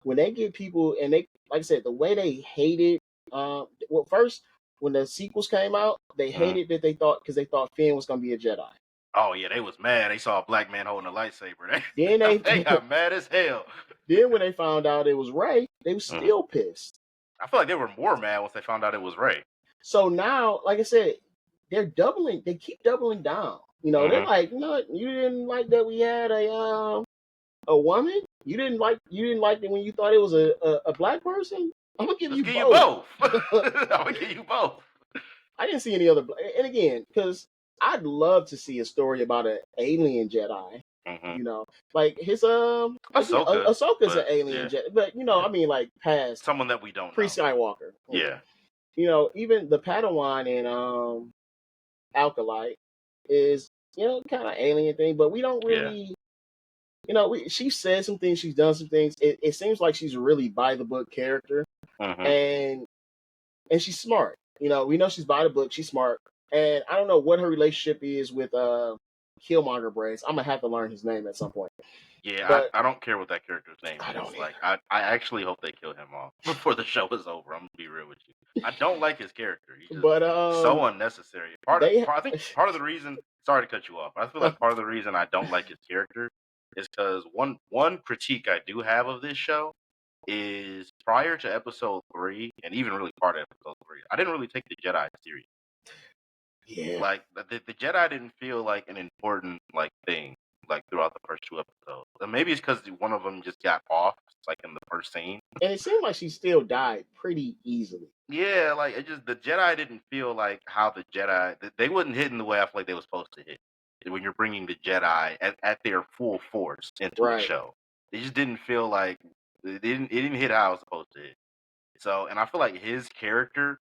when they get people and they, like I said, the way they hated. Well, first when the sequels came out, they Mhm. hated that because they thought Finn was gonna be a Jedi. Oh yeah, they was mad. They saw a black man holding a lightsaber. Then They they got mad as hell. then when they found out it was Ray, they was Mhm. still pissed. I feel like they were more mad once they found out it was Ray. So now, like I said, they keep doubling down. They're Hmm. like, no, you didn't like that we had a woman. You didn't like it when you thought it was a black person. I'm gonna give Let's you give you both. both. I'm gonna give you both. I didn't see any other. And again, because I'd love to see a story about an alien Jedi. Hmm. You know, like his again, Ahsoka, Ahsoka's an but alien yeah, Jedi, but I yeah, mean, like past someone that we don't pre know. Skywalker. Yeah, Even the Padawan in Acolyte is kind of alien thing, but we don't yeah. really. She said some things, she's done some things. It seems like she's really by the book character, Hmm. and she's smart. We know she's by the book. She's smart, and I don't know what her relationship is with Killmonger Braids. I'm gonna have to learn his name at some point. Yeah, But I don't care what that character's name I is. don't Like, either. I actually hope they kill him off before the show is over. I'm gonna be real with you. I don't like his character. He's just But so unnecessary. they I think part of the reason. Sorry to cut you off. I feel like part of the reason I don't like his character is because one critique I do have of this show is prior to episode 3, and even really part of episode 3, I didn't really take the Jedi serious. yeah, Like the Jedi didn't feel like an important like thing like throughout the first 2 episodes. And maybe it's because one of them just got off like in the first scene. and it seemed like she still died pretty easily. Yeah, like it just the Jedi didn't feel like how the Jedi they wasn't hitting the way I feel like they were supposed to hit when you're bringing the Jedi at their full force into a Right. show. They just didn't feel like it didn't hit how it was supposed to hit. So, and I feel like his character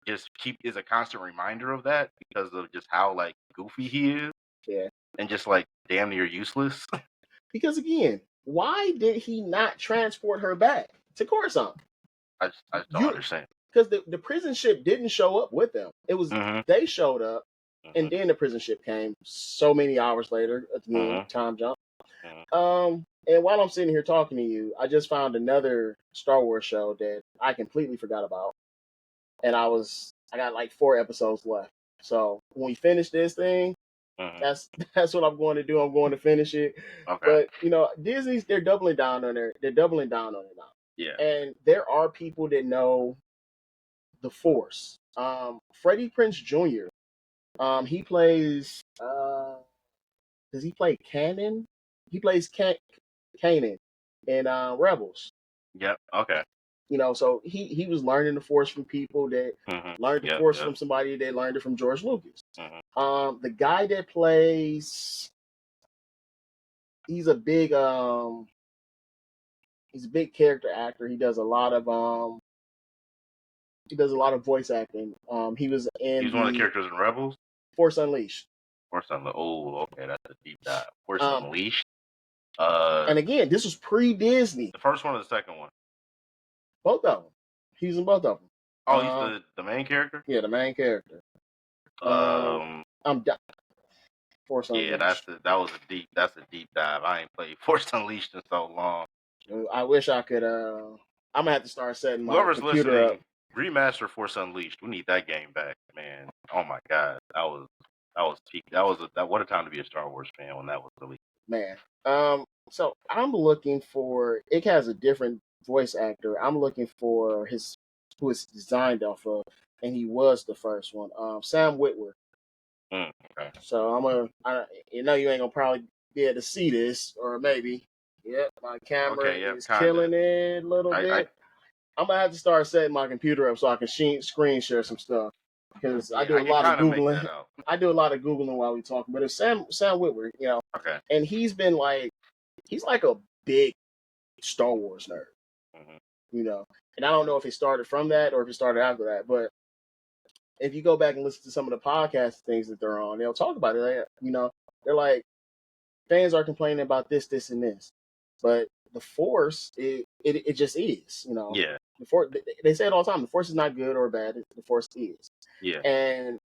just keep is a constant reminder of that because of just how like goofy he is Yeah. and just like damn near useless. Because again, why did he not transport her back to Coruscant? I just don't You understand. because the prison ship didn't show up with them. It was Mhm. they showed up, and Mhm. then the prison ship came so many hours later. Again, Mhm. time jump. Mhm. And while I'm sitting here talking to you, I just found another Star Wars show that I completely forgot about, and I got like 4 episodes left. So when we finish this thing, Mhm. that's what I'm going to do. I'm going to finish it. Okay. But Disney's they're doubling down on it Yeah. now. And there are people that know the Force. Freddie Prince Jr. He plays. Does he play Canon? He plays Kanan in Rebels. Yep. Okay. So he was learning the Force from people that learned the Yep. Force Yep. from somebody that learned it from George Lucas. hmm The guy that plays, he's a big he's a big character actor. He does a lot of voice acting. He was He in was one of the the characters in Rebels. Force Unleashed. Force Unleashed. Oh, okay, that's a deep dive. Force Um, Unleashed. and again, this was pre-Disney. The first one or the second one? Both of them. He's in both of them. Oh, he's the main character. Yeah, the main character. Um, I'm Force yeah, Unleashed. that's a deep dive. I ain't played Force Unleashed in so long. I wish I could. I'm gonna have to start setting my Whoever's computer listening, up. remaster Force Unleashed. We need that game back, man. Oh my god, that was peak. What a time to be a Star Wars fan when that was released. Man. So I'm looking for. It has a different voice actor. I'm looking for who it's designed off of, and he was the first one. Sam Witwer. Okay. So you ain't gonna probably be able to see this, or maybe. Yep, my camera Okay. Yeah. is Kinda. killing it a little I. bit. I'm gonna have to start setting my computer up so I can screen share some stuff because I Yeah. do I a can lot of kind of make googling. that out. I do a lot of googling while we talking. But it's Sam Witwer, Okay. and he's like a big Star Wars nerd, hmm And I don't know if it started from that or if it started after that. But if you go back and listen to some of the podcast things that they're on, they'll talk about it. They're like, fans are complaining about this, this, and this, but the Force, it just is. Yeah. The Force, they say it all the time. The Force is not good or bad. The Force is, Yeah. and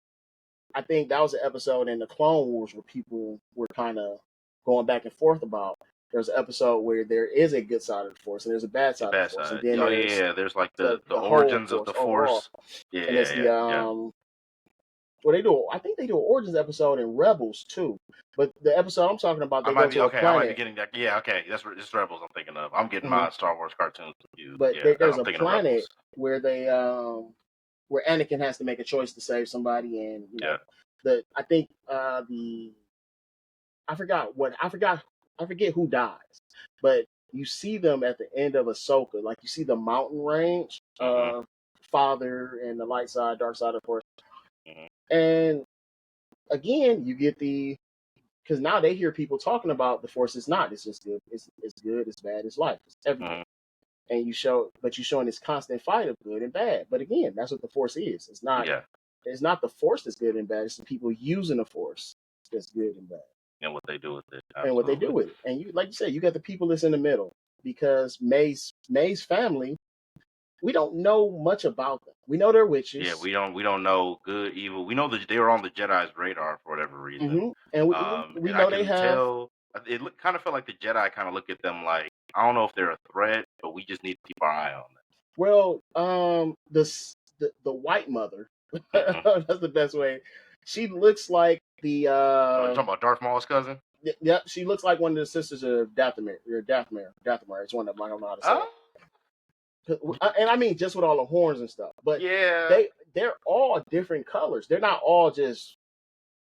I think that was an episode in the Clone Wars where people were kind of going back and forth about. There's an episode where there is a good side of the Force and there's a bad The side of the bad Force, and side. then Oh there's yeah. There's like the the the whole origins of Force the overall, Force. Yeah. and it's Yeah. the Yeah. well, they do. I think they do an origins episode in Rebels too. But the episode I'm talking about, I they might go be to a okay. I might be planet. getting that. Yeah, okay. That's Rebels I'm thinking of. I'm getting Mhm. my Star Wars cartoons confused. But Yeah, there's I'm a thinking of planet Rebels. where where Anakin has to make a choice to save somebody, and Yeah. I think I forget who dies, but you see them at the end of Ahsoka, like you see the mountain range, hmm Father and the light side, dark side, of course, hmm and again you get because now they hear people talking about the Force is not. It's just good. It's good. It's bad. It's life. It's everything. hmm And you're showing this constant fight of good and bad. But again, that's what the Force is. It's not. Yeah. It's not the Force that's good and bad. It's the people using the Force that's good and bad, And what they do with it. and what they do Absolutely. with it. And like you said, you got the people that's in the middle because May's family. We don't know much about them. We know they're Yeah, witches. we don't know good, evil. We know that they were on the Jedi's radar for whatever reason. And we And I know they can have. tell kind of felt like the Jedi kind of look at them like, I don't know if they're a threat, but we just need to keep our eye on Well, the white mother. them. That's the best way. She looks like the Oh, you talking about Darth Maul's cousin? yep. She looks like one of the sisters of Dathomir. Or Dathomir. It's one of them. I don't know how to say Oh, it. And I mean just with all the horns and stuff. But yeah. they're all different colors. They're not all just.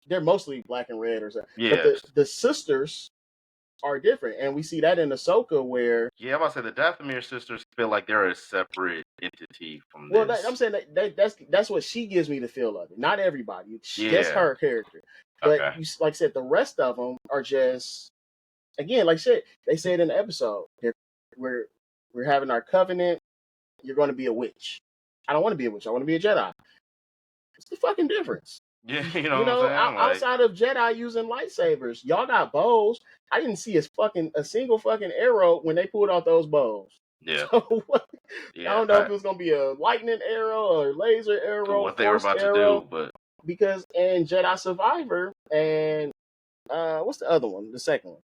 They're mostly black and red or something. But Yeah. the sisters are different, and we see that in Ahsoka where. Yeah, I'm about to say the Dathomir sisters feel like they're a separate entity from Well, I'm this. saying that's what she gives me the feel of it. Not everybody, just Yeah. her character. But Okay. like I said, the rest of them are just again, like I said, they said in the episode, we're we're having our covenant. You're going to be a witch. I don't want to be a witch. I want to be a Jedi. What's the fucking difference? Yeah, you know what I'm saying? Like, Outside of Jedi using lightsabers, y'all got bows. I didn't see a single fucking arrow when they pulled out those bows. yeah, So I yeah. don't know if it was gonna be a lightning arrow or laser arrow, What they were force about to arrow, do, but because in Jedi Survivor and what's the other one? The second one.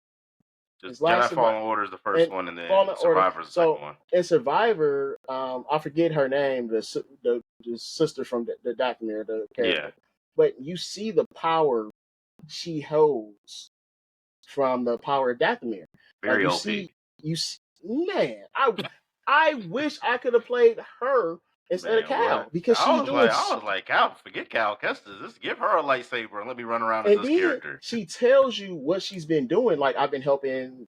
just His last Jedi Survivor Fallen Order is the first and one, and then Fallen Order. Survivor's the second So one. in Survivor, I forget her name, the sister from the Dathomir, the Yeah, character. But you see the power she holds from the power of Dathomir. Like very OP. Man, I wish I could have played her instead of Man, Cal what? because she's doing. I was like, Cal, forget Cal Kestis. Just give her a lightsaber and let me run around as And this then character. she tells you what she's been doing. Like I've been helping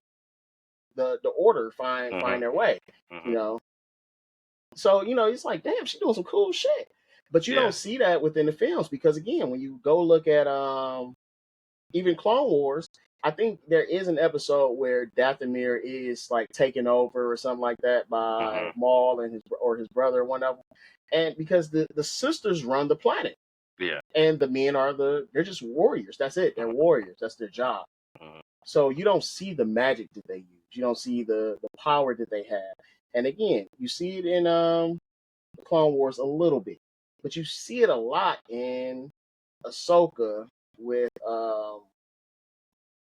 the order find hmm their way. You hmm know, So, it's like, damn, she doing some cool shit. But you don't Yeah. see that within the films because, again, when you go look at even Clone Wars, I think there is an episode where Dathomir is like taken over or something like that by Hmm. Maul and his brother, one of them, and because the sisters run the planet, Yeah. and the men they're just warriors. That's it. They're Hmm. warriors. That's their job. Hmm. So you don't see the magic that they use. You don't see the power that they have. And again, you see it in Clone Wars a little bit, but you see it a lot in Ahsoka with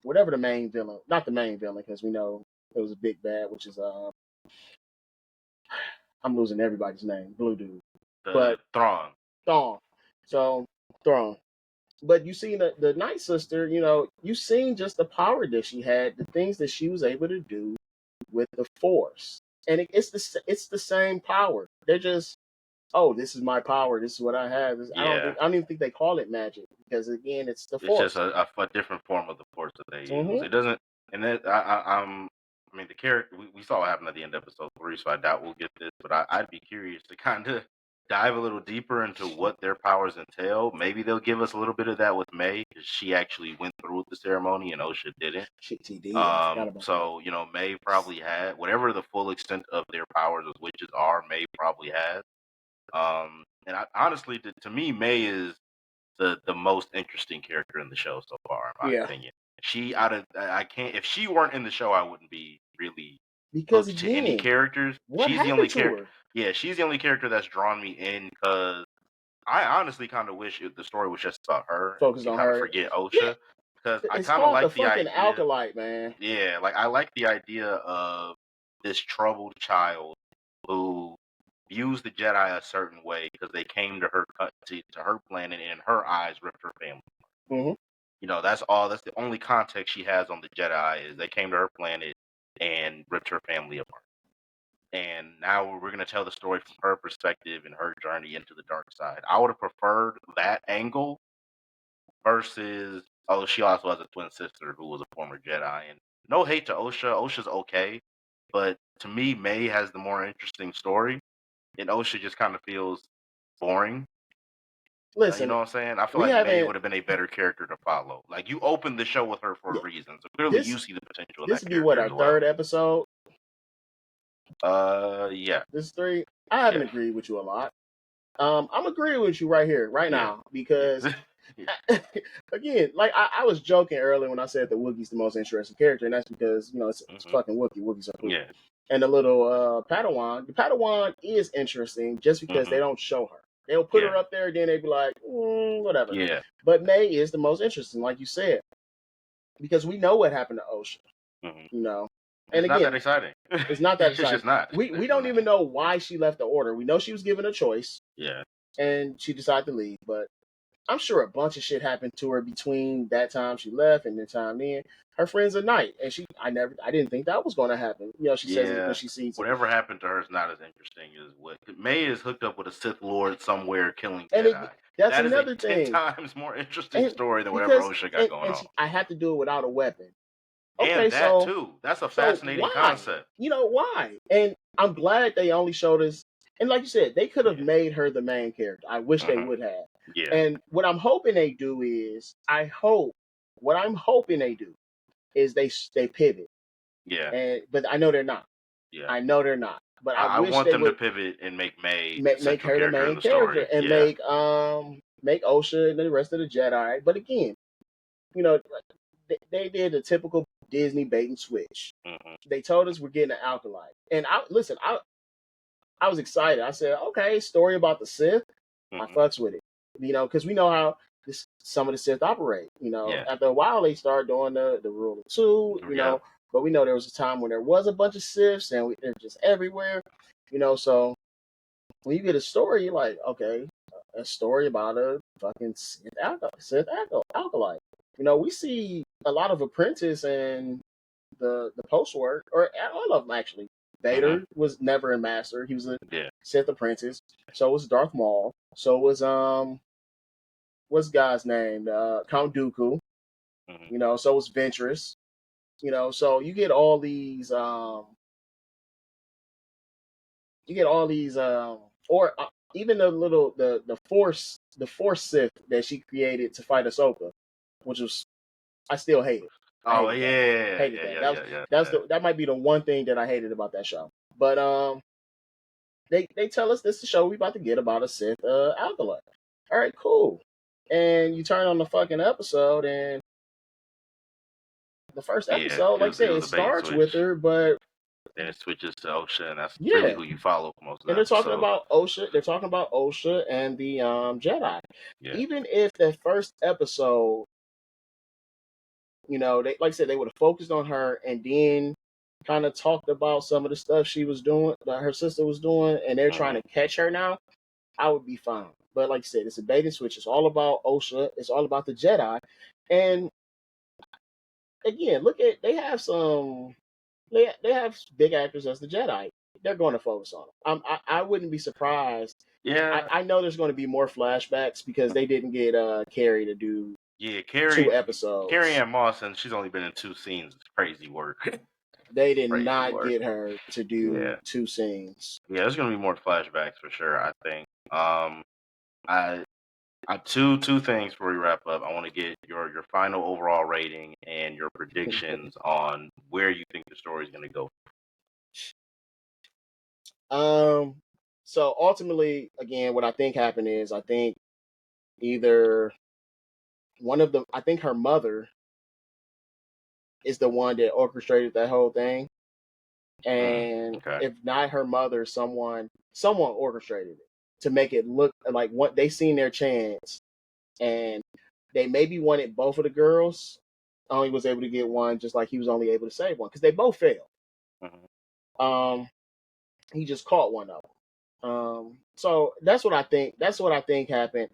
whatever the main villain, not the main villain, because we know it was a big bad, which is I'm losing everybody's name, blue dude, The but Thrawn. Thrawn. So Thrawn. But you see the Night Sister, you seen just the power that she had, the things that she was able to do with the Force, and it's the same power. They're just, oh, this is my power. This is what I have. Yeah. I don't even think they call it magic because again, it's the It's just Force. a different form of the force that they use. Hmm. It doesn't, and then I mean, the character we saw what happened at the end of episode 3, so I doubt we'll get this. But I'd be curious to kind of dive a little deeper into what their powers entail. Maybe they'll give us a little bit of that with May because she actually went through with the ceremony and Osha didn't. She did. I forgot about that. So May probably had whatever the full extent of their powers as witches are. May probably has. And honestly, to me, May is the most interesting character in the show so far, in my Yeah, opinion. She out of I can't if she weren't in the show, I wouldn't be really because hooked to any again, characters. what She's the happened only to character. her? Yeah, she's the only character that's drawn me in because I honestly kind of wish the story was just about her and we Focused could on kind of her. forget Yeah, Osha because I it's kind of called the like the fucking idea. Acolyte, man. Yeah, like I like the idea of this troubled child who views the Jedi a certain way because they came to her to her planet and in her eyes ripped her family. Hmm. That's all. That's the only context she has on the Jedi is they came to her planet and ripped her family apart. And now we're gonna tell the story from her perspective and her journey into the dark side. I would have preferred that angle versus she also has a twin sister who was a former Jedi. And no hate to Osha. Osha's okay, but to me, May has the more interesting story, and Osha just kind of feels boring. You Listen, know what I'm saying? I feel we like May haven't. would have been a better character to follow. Like you opened the show with her for a Yeah, reason, so clearly you this see the potential in this that would be what character our as well. third episode. Yeah, This is three. I haven't yeah, agreed with you a lot. I'm agreeing with you right here, right yeah, now, because yeah. Yeah. again, like I was joking earlier when I said that Wookiee's the most interesting character, and that's because it's Hmm. fucking Wookiee. Wookiees are cool, Yeah. and the little Padawan. The Padawan is interesting just because they Hmm. don't show her. They'll put her Yeah. up there, then they be like, whatever. Yeah. But May is the most interesting, like you said, because we know what happened to Osha. Hmm. You know, and It's not again, that exciting. it's not that It's exciting. just not. We It's just don't not. even know why she left the order. We know she was given a choice Yeah. and she decided to leave, but I'm sure a bunch of shit happened to her between that time she left and the time then. Her friend's a knight, and I didn't think that was going to happen. She says it when Yeah. she sees it, Whatever happened to her is not as interesting as what May is hooked up with a Sith Lord somewhere killing and Jedi. that's That is a another 10 thing. times more interesting And story than whatever because Osha got going and on. I had to do it without a weapon. And Okay, that so too. That's a so fascinating why? concept. Why? And I'm glad they only showed us. And like you said, they could have Yeah. made her the main character. I wish they Hmm. would have. Yeah. And what I'm hoping they do is, what I'm hoping they do is they pivot. Yeah. But I know they're not. Yeah. I know they're not. But I I wish want they them to would pivot and make May the make central her the character of main the character story. and Yeah. make Osha and the rest of the Jedi. But again, you know, they did the typical Disney bait and switch. Hmm. They told us we're getting an Acolyte, and I was excited. I said, okay, story about the Sith. I Hmm. fucks with it, because we know how some of the Sith operate. Yeah. After a while they start doing the rule of two. Yeah. But we know there was a time when there was a bunch of Siths and they're just everywhere. So when you get a story, you're like, okay, a story about a fucking Sith acolyte. We see a lot of apprentice and the post work, or all of them actually. Hmm. Vader was never a master; he was a Yeah. Sith apprentice. So was Darth Maul. So was what's the guy's name? Count Dooku. Hmm. So was Ventress. So you get all these you get all these or even the force Sith that she created to fight Ahsoka, which was I still hate it. I Oh hated that. yeah, Hated yeah, that. yeah, That was yeah, yeah, that was yeah. that might be the one thing that I hated about that show. But they tell us this is the show we about to get about a Sith acolyte. All right, cool. And you turn on the fucking episode, and the first Yeah, episode, it like I was it say, was it a bait and starts with switch. her, but Then it switches to Osha, and that's really yeah, who you follow for most of and the they're talking episode. about Osha. They're talking about Osha and the Jedi. Yeah. Even if that first episode, they like I said, they would have focused on her and then kind of talked about some of the stuff she was doing, that her sister was doing, and they're trying Hmm. to catch her now. I would be fine. But like I said, it's a bait and switch. It's all about Osha. It's all about the Jedi. And again, look at they have big actors as the Jedi. They're going to focus on them. I wouldn't be surprised. Yeah. I know there's going to be more flashbacks because they didn't get Carrie to do Yeah, two Carrie episodes. Ann Moss, and she's only been in 2 scenes. It's crazy work. They did Crazy not work. get her to do Yeah. two scenes. Yeah, there's gonna be more flashbacks for sure, I think. I two things before we wrap up. I want to get your final overall rating and your predictions on where you think the story is gonna go. um, so ultimately, again, what I think happened is I think either one of them, I think her mother is the one that orchestrated that whole thing, and Okay. if not her mother, someone orchestrated it to make it look like what they seen their chance, and they maybe wanted both of the girls. Only was able to get one, just like he was only able to save one because they both failed. Hmm. Um, he just caught one of them. So that's what I think. That's what I think happened.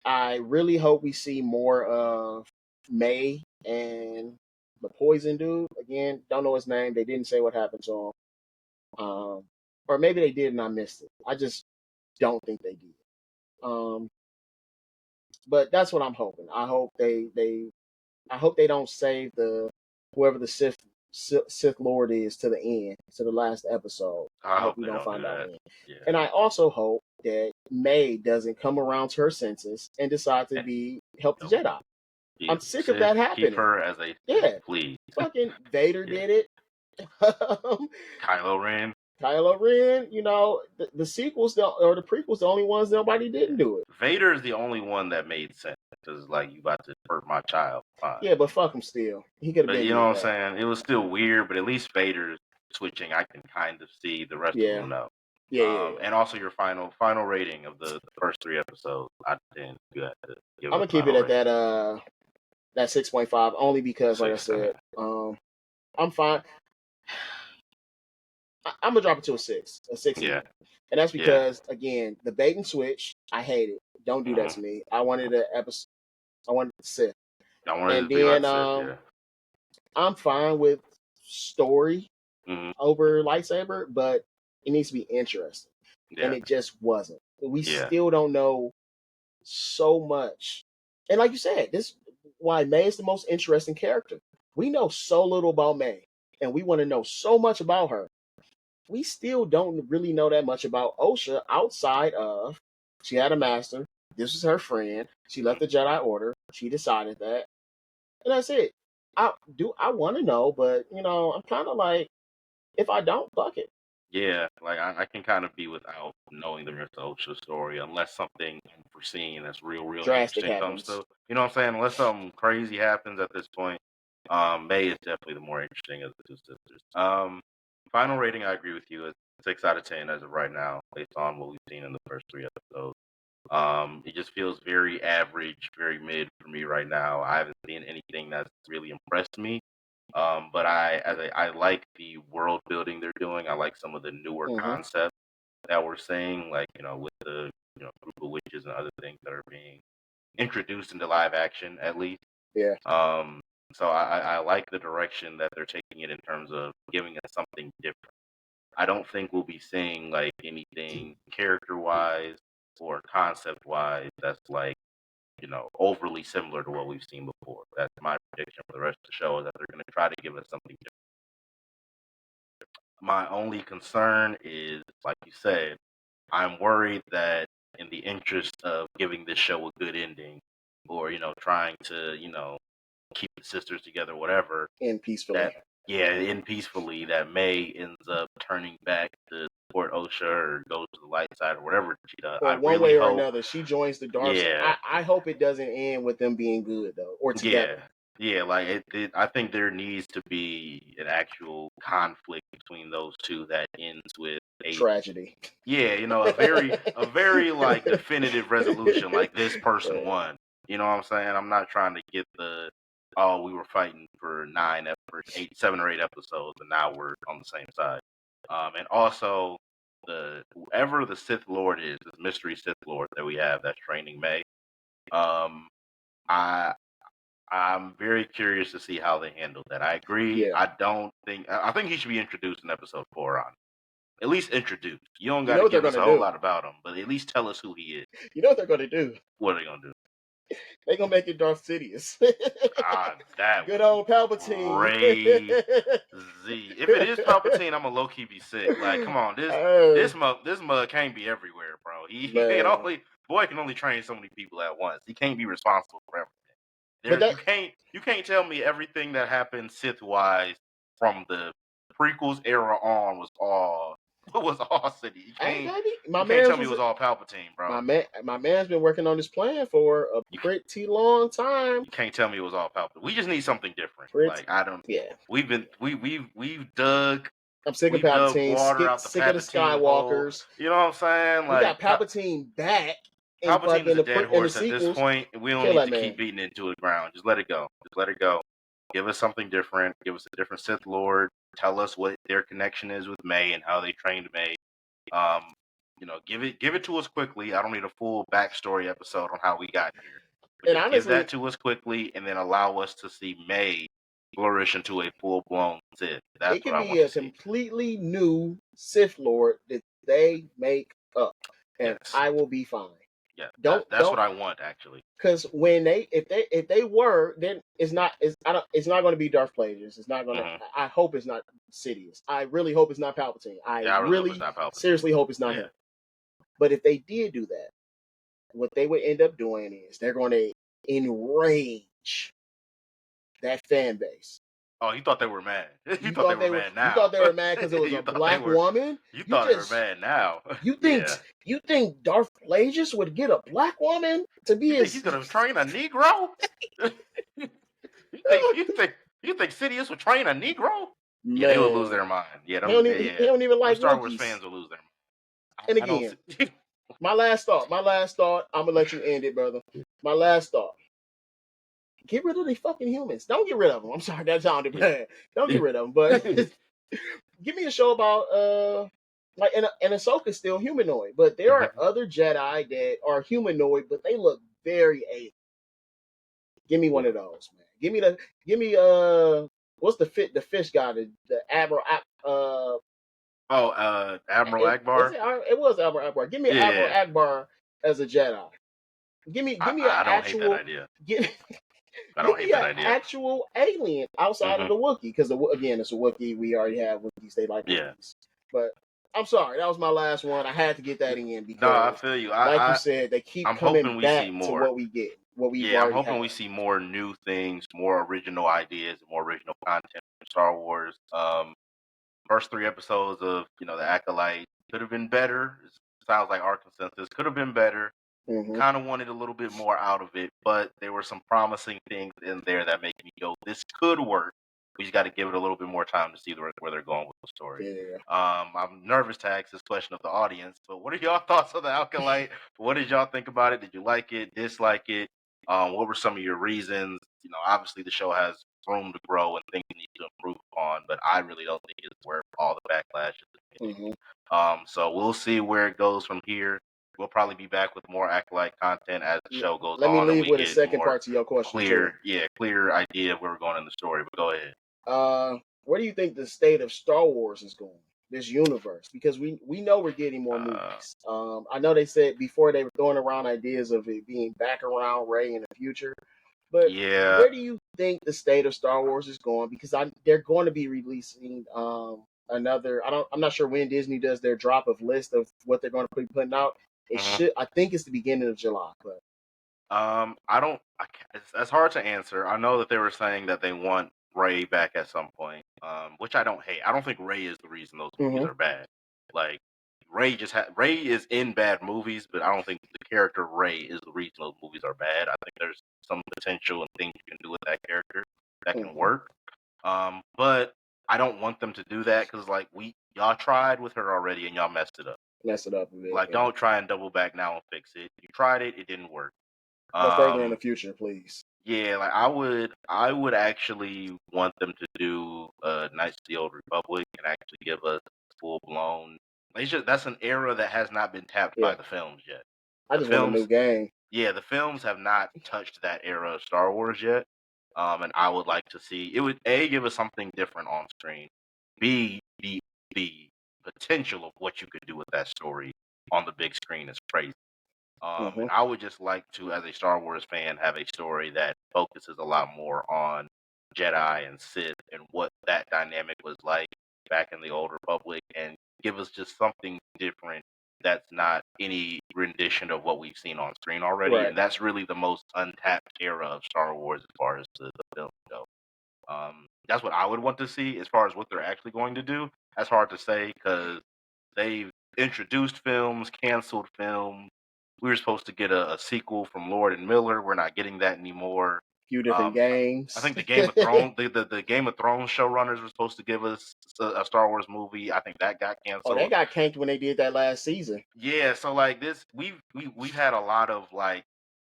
I really hope we see more of May and the poison dude. Again, don't know his name. They didn't say what happened to him. Or maybe they did and I missed it. I just don't think they did. Um, but that's what I'm hoping. I hope they don't save the whoever the Sith Lord is to the end, to the last episode. I I hope hope we they don't don't do find out that. then. Yeah. And I also hope that May doesn't come around to her senses and decide to Eh, be help the Nope. Jedi. Yeah. I'm sick of Sith, that keep happening. her as a Sith, Yeah, please. fucking Vader Yeah. did it. Kylo Ren. Kylo Ren, the sequels or the prequels, the only ones nobody Yeah. didn't do it. Vader is the only one that made sense because like you about to hurt my child. Fine. Yeah, but fuck him still. He could have But been you know did what I'm that. saying? It was still weird, but at least Vader's switching. I can kind of see the rest of Yeah, them know. yeah. And also your final rating of the first 3 episodes. I didn't you had to give I'm a gonna keep final it at rating. that 6.5 only because, like I 6. said, I'm fine. I'm gonna drop it to a six Yeah, even, and that's yeah. because again, the bait and switch. I hate it. Don't do that Hmm. to me. I wanted an episode. I wanted to sit, I wanted and it to be about then 6. Yeah. I'm fine with story Hmm. over lightsaber, but it needs to be interesting, and Yeah, it just wasn't. We yeah. still don't know so much, and like you said, this why May is the most interesting character. We know so little about May, and we want to know so much about her. We still don't really know that much about Osha outside of she had a master. This was her friend. She left the Jedi Order. She decided that, and that's it. I want to know, but I'm kind of like, if I don't, fuck it. Yeah, like I can kind of be without knowing the rest of Ocha's story unless something unforeseen that's real Drastic interesting comes happens. to. You know what I'm saying? Unless something crazy happens at this point, May is definitely the more interesting of the two sisters. Final rating, I agree with you. It's 6 out of 10 as of right now, based on what we've seen in the first 3 episodes. It just feels very average, very mid for me right now. I haven't seen anything that's really impressed me. But I like the world building they're doing. I like some of the newer Hmm. concepts that we're seeing, like with the group of witches and other things that are being introduced into live action, at least. Yeah. Um, so I like the direction that they're taking it in terms of giving us something different. I don't think we'll be seeing like anything character wise or concept wise that's like overly similar to what we've seen before. That's my prediction for the rest of the show is that they're going to try to give us something different. My only concern is, like you said, I'm worried that in the interest of giving this show a good ending, or trying to keep the sisters together, whatever, And peacefully. that end peacefully, that May ends up turning back to support Osha or goes to the light side or whatever she does. Or I one really way or hope, another, she joins the dark side. yeah, I hope it doesn't end with them being good though, or yeah, together. yeah. Like I think there needs to be an actual conflict between those two that ends with a Tragedy. a very like definitive resolution, like this person Yeah. won. You know what I'm saying? I'm not trying to get oh, we were fighting for 7 or 8 episodes and now we're on the same side. And also whoever the Sith Lord is, this mystery Sith Lord that we have that's training May. Um, I I'm very curious to see how they handle that. I agree. Yeah. I think he should be introduced in episode 4 on. At least introduced. You don't You got know to what they're give us gonna a whole do? lot about him, but at least tell us who he is. You know what they're gonna do? What are they gonna do? They're gonna make it Darth Sidious. That Good would be old Palpatine. crazy. If it is Palpatine, I'm gonna low key be sick. Like, come on, this Oh, this mug this mug can't be everywhere, bro. He can man. only train so many people at once. He can't be responsible for everything. But There's that you can't tell me everything that happened Sith wise from the prequels era on was all City. You hey can't baby, you can't tell me it was all Palpatine, bro. my man's been working on this plan for a You pretty long time. you can't tell me it was all Palpatine. We just need something different. Pretty Like I don't. yeah. We've been we've dug I'm sick of we've dug Palpatine, water out the sick of the Palpatine hole. Skywalkers. You know what I'm saying? We Like got Palpatine back in Palpatine is fucking a dead in the horse at this sequels. point. We don't Kill need that to keep man. beating it into the ground. Just let it go. Just let it go. Give us something different. Give us a different Sith Lord. Tell us what their connection is with May and how they trained May. Um, give it to us quickly. I don't need a full backstory episode on how we got here. But And just give that honestly, to us quickly and then allow us to see May flourish into a full blown Sith. it That's what could I be want to a see. completely new Sith Lord that they make up, and Yes. I will be fine. Yeah. That's Don't what I want actually. because when they if they were, then it's not going to be Darth Plagueis. It's not going to. Hmm. I hope it's not Sidious. I really hope it's not Palpatine. I Yeah, I really hope it's really not Palpatine. seriously hope it's not Yeah. him. But if they did do that, what they would end up doing is they're going to enrage that fan base. Oh, you thought they were mad. You You thought they thought were they were mad you now. thought they were mad because it was a you thought they black were woman. you You thought they were just mad now. you think Yeah. you think Darth Plagueis would get a black woman to be You think he's his gonna train a Negro? you think you think you think Sidious would train a Negro? Yeah, they would lose man? their mind. Yeah, He don't even them like Star Wars Wookiees. fans will lose their mind. And I don't again, see. my last thought. I'm gonna let you end it, brother. My last thought. Get rid of the fucking humans. Don't get rid of them. I'm sorry, that sounded bad. Don't get rid of them. But give me a show about like and Ahsoka's still humanoid, but there are other Jedi that are humanoid, but they look very alien. Give me one of those, man. Give me what's the fish guy, the Admiral Admiral Akbar. it was Admiral Akbar. Give me Admiral Yeah, Akbar as a Jedi. Give me an I don't hate that actual idea. give, I give don't me hate that an idea. actual alien outside of Hmm. the Wookiee, because again it's a Wookiee. We already have Wookiees. They like Yeah. Wookiees. But I'm sorry, that was my last one. I had to get that in No, I because, feel you. like you said, they keep I'm coming hoping we see back to more. what we get, what we've Yeah, I'm already hoping had. we see more new things, more original ideas, more original content from Star Wars. First 3 episodes of the Acolyte could have been better. It sounds like our consensus could have been better. Hmm. Kind of wanted a little bit more out of it, but there were some promising things in there that make me go, "This could work." We just got to give it a little bit more time to see where they're going with the story. Yeah. I'm nervous to ask this question of the audience, but what are y'all thoughts on the Acolyte? What did y'all think about it? Did you like it? Dislike it? What were some of your reasons? Obviously the show has room to grow and things need to improve upon, but I really don't think it's worth all the backlash. Hmm. So we'll see where it goes from here. We'll probably be back with more Acolyte content as the show goes Let me on and leave we with a get second more part to your question too. clear idea of where we're going in the story. But go ahead. Where do you think the state of Star Wars is going? This universe, because we know we're getting more Uh, movies. I know they said before they were throwing around ideas of it being back around Ray in the future, but yeah, where do you think the state of Star Wars is going? Because they're going to be releasing another. I'm not sure when Disney does their drop of list of what they're going to be putting out. It Mhm. should. I think it's the beginning of July, but I don't. That's hard to answer. I know that they were saying that they want Ray back at some point, which I don't hate. I don't think Ray is the reason those movies hmm are bad. Like Ray is in bad movies, but I don't think the character Ray is the reason those movies are bad. I think there's some potential and things you can do with that character that can hmm work. But I don't want them to do that because like y'all tried with her already and y'all messed it up. mess it up a bit. Like Yeah. don't try and double back now and fix it. You tried it, it didn't work. No further in Um, the future, please. yeah, like I would actually want them to do Knights of the Old Republic and actually give us full blown. That's an era that has not been tapped by Yeah, the films yet. I The just want a new films, game. yeah, the films have not touched that era of Star Wars yet. And I would like to see it would A give us something different on screen. B the potential of what you could do with that story on the big screen is crazy. hmm And I would just like to, as a Star Wars fan, have a story that focuses a lot more on Jedi and Sith and what that dynamic was like back in the Old Republic, and give us just something different that's not any rendition of what we've seen on screen already. Right. And that's really the most untapped era of Star Wars as far as the films go. That's what I would want to see as far as what they're actually going to do. That's hard to say because they've introduced films, canceled films. We were supposed to get a sequel from Lord and Miller. We're not getting that anymore. Few different Um, I games. think the Game of Thrones, the Game of Thrones showrunners were supposed to give us a Star Wars movie. I think that got Oh, they canceled. got canked when they did that last season. Yeah, so like this, we've had a lot of like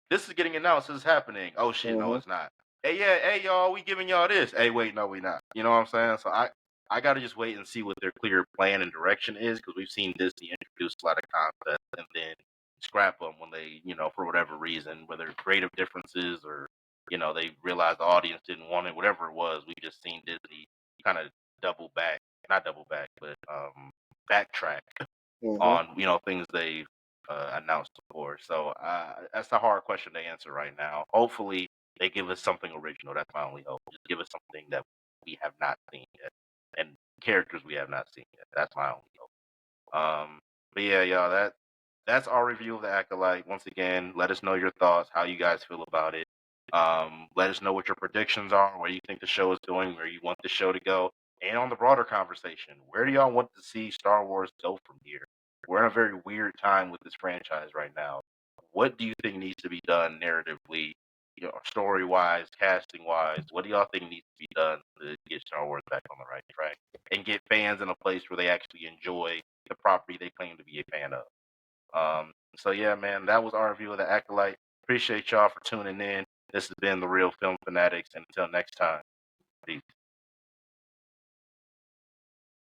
this is getting announced. This is happening. Oh shit, no, hmm it's not. Hey, yeah, hey y'all, we giving y'all this. Hey, wait, no, we not. You know what I'm saying? So I gotta just wait and see what their clear plan and direction is because we've seen Disney introduce a lot of concepts and then scrap them when they, for whatever reason, whether creative differences or they realized the audience didn't want it, whatever it was. We just seen Disney kind of double back, not double back, but backtrack hmm on things they've announced before. So that's a hard question to answer right now. Hopefully, they give us something original. That's my only hope. Just give us something that we have not seen yet, and characters we have not seen yet. That's my only hope. But yeah, y'all, that's our review of the Acolyte. Once again, let us know your thoughts, how you guys feel about it. Let us know what your predictions are, where you think the show is going, where you want the show to go, and on the broader conversation, where do y'all want to see Star Wars go from here? We're in a very weird time with this franchise right now. What do you think needs to be done narratively, story wise, casting wise? What do y'all think needs to be done to get Star Wars back on the right track and get fans in a place where they actually enjoy the property they claim to be a fan of? So yeah, man, that was our review of the Acolyte. Appreciate y'all for tuning in. This has been the Real Film Fanatics, and until next time, peace.